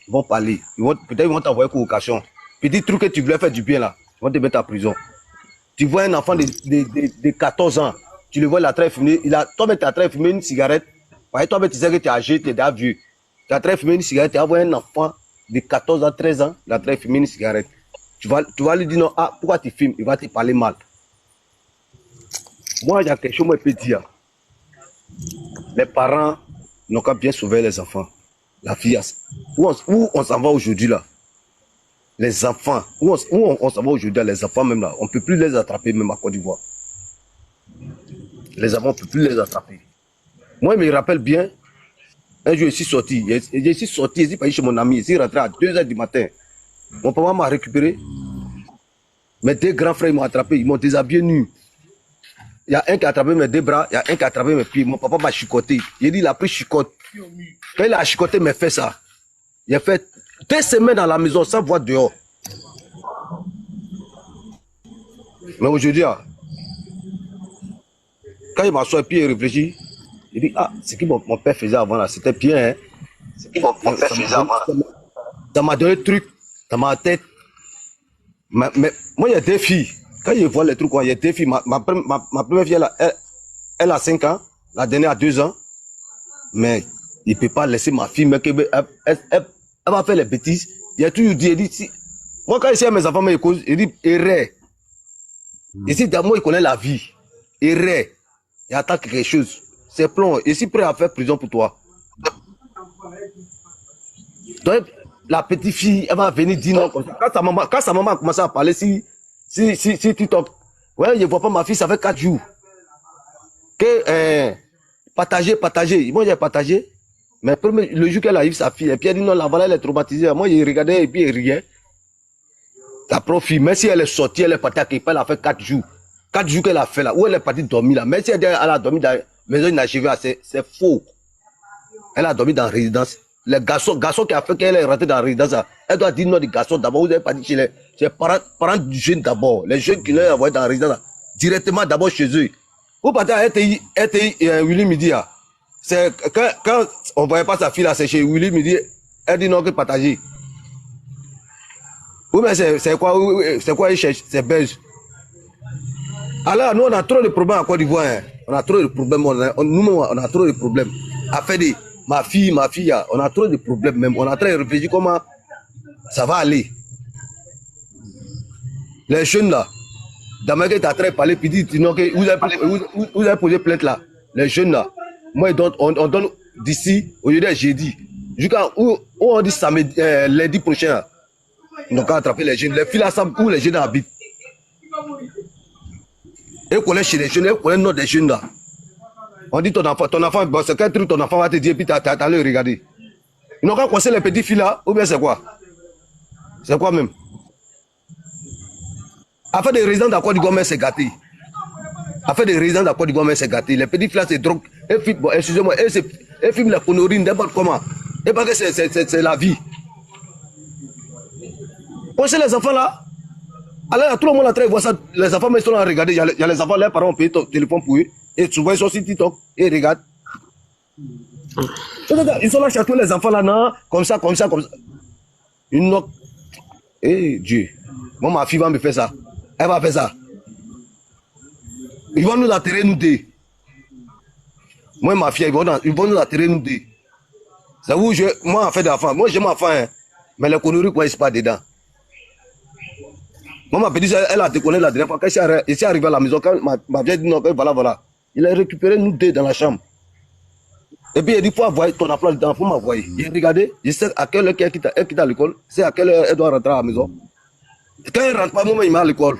ils vont parler. Peut-être ils vont t'envoyer convocation. Petit truc que tu voulais faire du bien là, ils vont te mettre en prison. Tu vois un enfant de 14 ans, tu le vois, il a très fumé. Toi-même, tu as très fumé une cigarette. Toi-même, tu sais que tu es âgé, tu es déjà vieux. Tu as très fumé une cigarette, tu as vu un enfant de 14 ans, 13 ans, il a très fumé une cigarette. Tu vas lui dire non, pourquoi tu fumes? Il va te parler mal. Moi, il y a quelque chose que je peux dire. Les parents n'ont qu'à bien sauver les enfants. La fille, où on s'en va aujourd'hui là? Les enfants, où on s'en va aujourd'hui, les enfants même là, on ne peut plus les attraper même à Côte d'Ivoire. Les enfants, on ne peut plus les attraper. Moi, il me rappelle bien, un jour, je suis sorti, je suis parti chez mon ami, je suis rentré à 2h du matin. Mon papa m'a récupéré. Mes 2 grands frères m'ont attrapé, ils m'ont déshabillé nu. Il y a un qui a attrapé mes 2 bras, il y a un qui a attrapé mes pieds. Mon papa m'a chicoté. Il dit, il a pris chicote. Quand il a chicoté, il m'a fait ça. Il a fait 2 semaines dans la maison sans voir dehors. Mais aujourd'hui, quand il m'assoit et puis il réfléchit, il dit, ce que mon père faisait avant là, c'était bien. Hein? Ce que mon père faisait avant. Ça m'a donné le truc dans ma tête. Mais moi, il y a 2 filles. Quand je vois les trucs, il y a deux filles. Ma première fille, elle a 5 ans. La dernière a 2 ans. Mais il ne peut pas laisser ma fille, mais elle va faire les bêtises. Il a toujours dit, si, moi quand je suis à mes enfants, mes causes, il dit, erreur. Ici, d'abord, il connaît la vie. Erreur. Il attend quelque chose. C'est plomb. Je suis prêt à faire prison pour toi. Donc, la petite fille, elle va venir dire non. Quand sa maman a commencé à parler, si TikTok, ouais, je ne vois pas ma fille, ça fait 4 jours. Que, partager. Moi, j'ai partagé. Mais le jour qu'elle a eu sa fille, et puis elle dit non, la voilà, elle est traumatisée. Moi, j'ai regardé et puis il riait. La prof, même si elle est sortie, elle est partie à Képa, elle a fait 4 jours. 4 jours qu'elle a fait là, où elle est partie dormir là. Même si elle a dormi dans la maison inachevée, c'est faux. Elle a dormi dans la résidence. Le garçon qui a fait qu'elle est rentrée dans la résidence, elle doit dire non, les garçons d'abord, vous n'avez pas dit chez les parents du jeune d'abord. Les jeunes qui l'ont envoyé dans la résidence, directement d'abord chez eux. Vous partez à RTI Willy Midi, c'est quand on ne voyait pas sa fille là, c'est chez Willy Midi, elle dit non, que partager. Oui, mais c'est quoi il cherche? C'est belge. Alors, nous, on a trop de problèmes à Côte d'Ivoire. Hein. On a trop de problèmes. Nous-mêmes, on a trop de problèmes. Afin de ma fille, on a trop de problèmes même. On a très réfléchi comment ça va aller. Les jeunes là, Damaké t'a très parlé, puis dit, non, que vous avez posé plainte là. Les jeunes là, moi, on donne d'ici, au lieu de jeudi, jusqu'à où on dit samedi, lundi prochain. Ils n'ont qu'à attraper les jeunes. Les filles là savent où les jeunes habitent. Ils connaissent chez les jeunes, ils connaissent notre des jeunes là. On dit ton enfant, bon, c'est quel truc ton enfant va te dire, puis t'as le regarder. Ils n'ont qu'à conseiller les petites filles là, ou bien c'est quoi? C'est quoi même? Afin des résidents d'accord du gouvernement, c'est gâté. Afin des résidents d'accord du gouvernement, c'est gâté. Les petites filles là, c'est drogue. Bon, excusez-moi, elles filment la connerie, n'importe comment. Et parce que c'est la vie. Pensez les enfants là. Alors, tout le monde est en train de voir ça. Les enfants, mais ils sont là à regarder. Il y a les enfants, leurs parents ont payé ton téléphone pour eux. Et souvent, ils sont sur TikTok et ils regardent. Ils sont là, chatouiller les enfants là, non, comme ça. Une note. Eh, Dieu. Moi, ma fille va me faire ça. Elle va faire ça. Ils vont nous atterrer, nous deux. Moi, ma fille, ils vont nous atterrer, nous deux. Ça vous, moi, en fait d'enfant. Moi, j'ai mon enfant, hein. Mais les conneries, quoi, ils ne sont pas dedans. Moi, ma petite, elle a décollé la dernière fois. Quand elle est arrivée à la maison, quand ma vieille dit non, voilà. Il a récupéré nous deux dans la chambre. Et puis, il dit, il faut avoir ton emploi dedans, il faut m'envoyer. Il a regardé, je sais à quelle heure elle quitte à l'école, c'est à quelle heure elle doit rentrer à la maison. Quand elle ne rentre pas, moi, il met à l'école.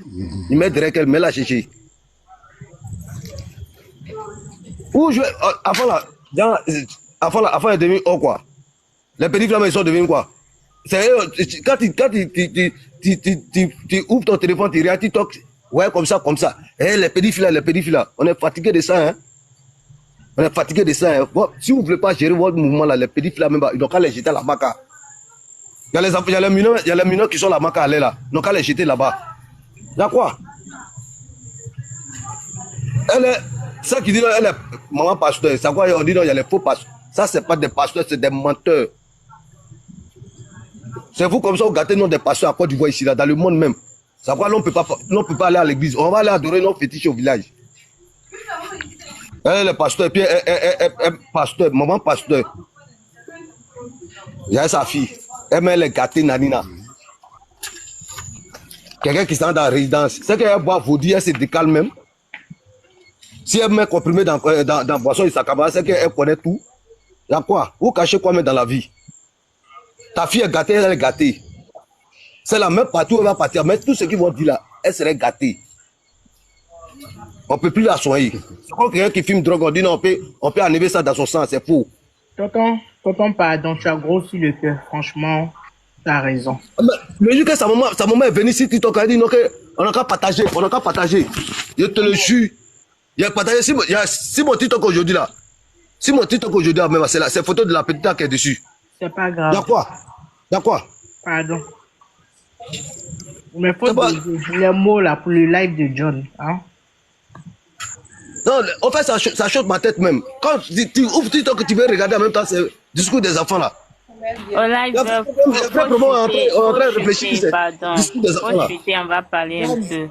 Il met direct qu'elle met la chercher. Ou je, avant, elle devient oh quoi. Les petits flammes, ils sont devenus quoi. Quand tu ouvres ton téléphone, tu regardes TikTok, ouais, comme ça. Et les petits filles là, on est fatigué de ça, hein. Bon, si vous ne voulez pas gérer votre mouvement là, les petits filles là, même, ils n'ont qu'à les jeter à la maca. Il y a les mineurs qui sont à la maca là, ils n'ont qu'à les jeter là-bas. Il y a quoi? Ça qui dit là, elle est maman pasteur, c'est quoi? On dit non, il y a les faux pasteurs. Ça, c'est pas des pasteurs, c'est des menteurs. C'est vous comme ça, vous gâtez non des pasteurs à Côte d'Ivoire ici, là, dans le monde même. C'est quoi, on ne peut pas aller à l'église. On va aller adorer nos fétiches au village. Elle est pasteur, et puis elle pasteur, maman pasteur. Il y a sa fille. Elle met les gâtés nanina. Quelqu'un qui s'en dans la résidence. C'est qu'elle boit vaudou, elle se décale même. Si elle met comprimé dans boisson et sa cabane, c'est qu'elle connaît tout. Il y a quoi? Vous cachez quoi même dans la vie? Ta fille est gâtée, elle est gâtée. C'est la même partout, elle va partir. Mais tout ce qu'ils vont dire là, elle serait gâtée. On ne peut plus la soigner. C'est comme quelqu'un qui fume drogue, on dit non, on peut enlever ça dans son sang, c'est faux. Tonton, pardon, tu as grossi le cœur. Franchement, tu as raison. Le jour que sa maman est venue ici, TikTok, elle dit non, on n'a qu'à partager, Je te le jure. Il y a partagé, si mon TikTok aujourd'hui là, même, c'est la photo de la petite là qui est dessus. C'est pas grave. Y'a quoi? Pardon. Mais faut les mots là pour le live de John. Hein? Non, en fait, ça choque ma tête même. Quand tu ouvres TikTok, tu veux regarder en même temps, c'est le discours des enfants là. Au live, on est en train de réfléchir. Pardon. On va parler un peu.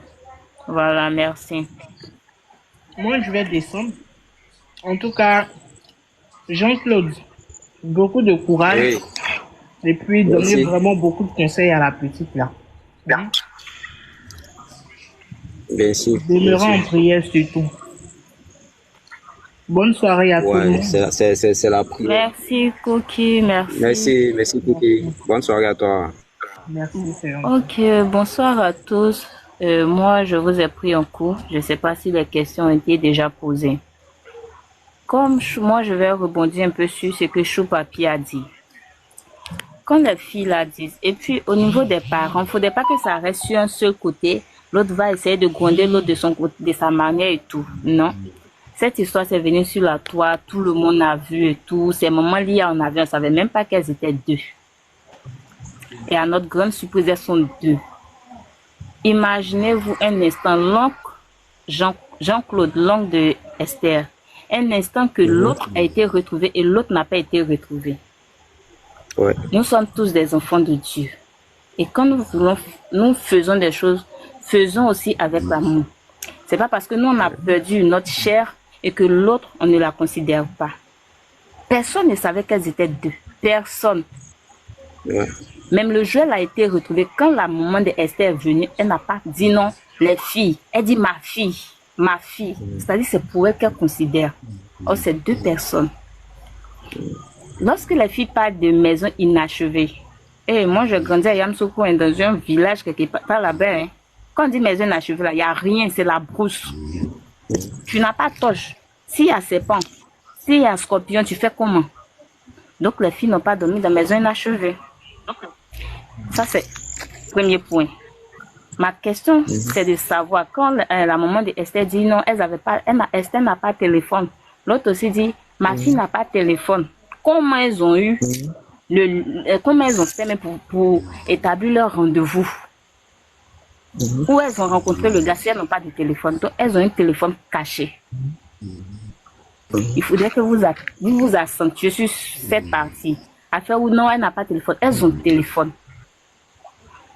Voilà, merci. Moi, je vais descendre. En tout cas, Jean-Claude, beaucoup de courage. Oui, Et puis, donner merci. vraiment beaucoup de conseils à la petite là. Hein? Merci. Demeurant Merci. en prière surtout. Bonne soirée à tout le Ouais, monde. c'est la prière. Merci, Cookie, merci. Merci, Kiki. Bonne soirée à toi. Merci, c'est gentil. Ok, bonsoir à tous. Moi, je vous ai pris en cours. Je ne sais pas si les questions ont été déjà posées. Comme moi, je vais rebondir un peu sur ce que Chou Papi a dit. Quand les filles la disent, et puis au niveau des parents, il ne faudrait pas que ça reste sur un seul côté. L'autre va essayer de gronder l'autre de son côté, de sa manière et tout. Non. Cette histoire, c'est venu sur la toile, tout le monde a vu et tout. Ces moments liés en avion, on ne savait même pas qu'elles étaient deux. Et à notre grande surprise, elles sont deux. Imaginez-vous un instant, l'oncle Jean-Claude, l'oncle de Esther, un instant que l'autre a été retrouvé et l'autre n'a pas été retrouvé. Ouais. Nous sommes tous des enfants de Dieu. Et quand nous faisons des choses, faisons aussi avec l'amour. C'est pas parce que nous on a perdu notre chair et que l'autre on ne la considère pas. Personne ne savait qu'elles étaient deux. Personne. Ouais. Même le Joël a été retrouvé. Quand la maman de Esther est venue, elle n'a pas dit non, les filles. Elle dit ma fille, ma fille. C'est-à-dire c'est pour elle qu'elle considère. Oh, c'est deux personnes. Lorsque les filles parlent de maisons inachevées, et moi je grandis à Yamsoukou, dans un village quelque part là-bas. Hein. Quand on dit maison inachevée, il n'y a rien, c'est la brousse. Tu n'as pas de torche. S'il y a serpent, s'il y a scorpion, tu fais comment? Donc les filles n'ont pas dormi dans la maison inachevée. Ça, c'est le premier point. Ma question, c'est de savoir, quand la maman de Esther dit non, Esther n'a pas de téléphone. L'autre aussi dit, ma fille n'a pas de téléphone. Comment elles ont eu, comment elles ont fait même pour établir leur rendez-vous? Où elles ont rencontré le gars si elles n'ont pas de téléphone. Donc, elles ont un téléphone caché. Il faudrait que vous vous accentuez sur cette partie. À faire ou non, elle n'a pas de téléphone. Elles ont le téléphone.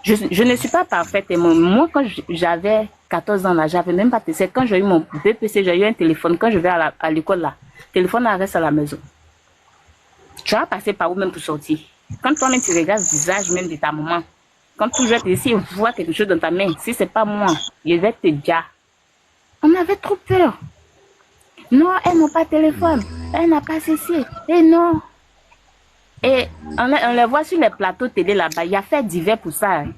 Je ne suis pas parfaite. Moi, quand j'avais 14 ans, là, j'avais même pas de téléphone. Quand j'ai eu mon BPC, j'ai eu un téléphone. Quand je vais à l'école, là, le téléphone reste à la maison. Tu vas passer par où même pour sortir? Quand toi-même tu regardes le visage même de ta maman, quand tu vas te dire, si elle voit quelque chose dans ta main, si c'est pas moi, il va te dire. On avait trop peur. Non, elle n'a pas de téléphone. Elle n'a pas ceci. Et non. Et on les voit sur les plateaux télé là-bas. Il y a fait divers pour ça. Hein.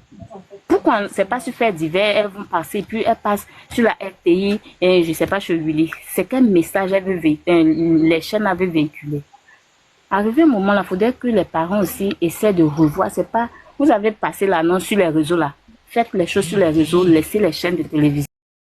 Pourquoi on ne sait pas sur faire divers, elles vont passer, puis elles passent sur la RTI, et je ne sais pas chez Willy. C'est quel message les chaînes avaient véhiculé. Arrivé un moment là, il faudrait que les parents aussi essaient de revoir. C'est pas, vous avez passé l'annonce sur les réseaux là. Faites les choses sur les réseaux, laissez les chaînes de télévision.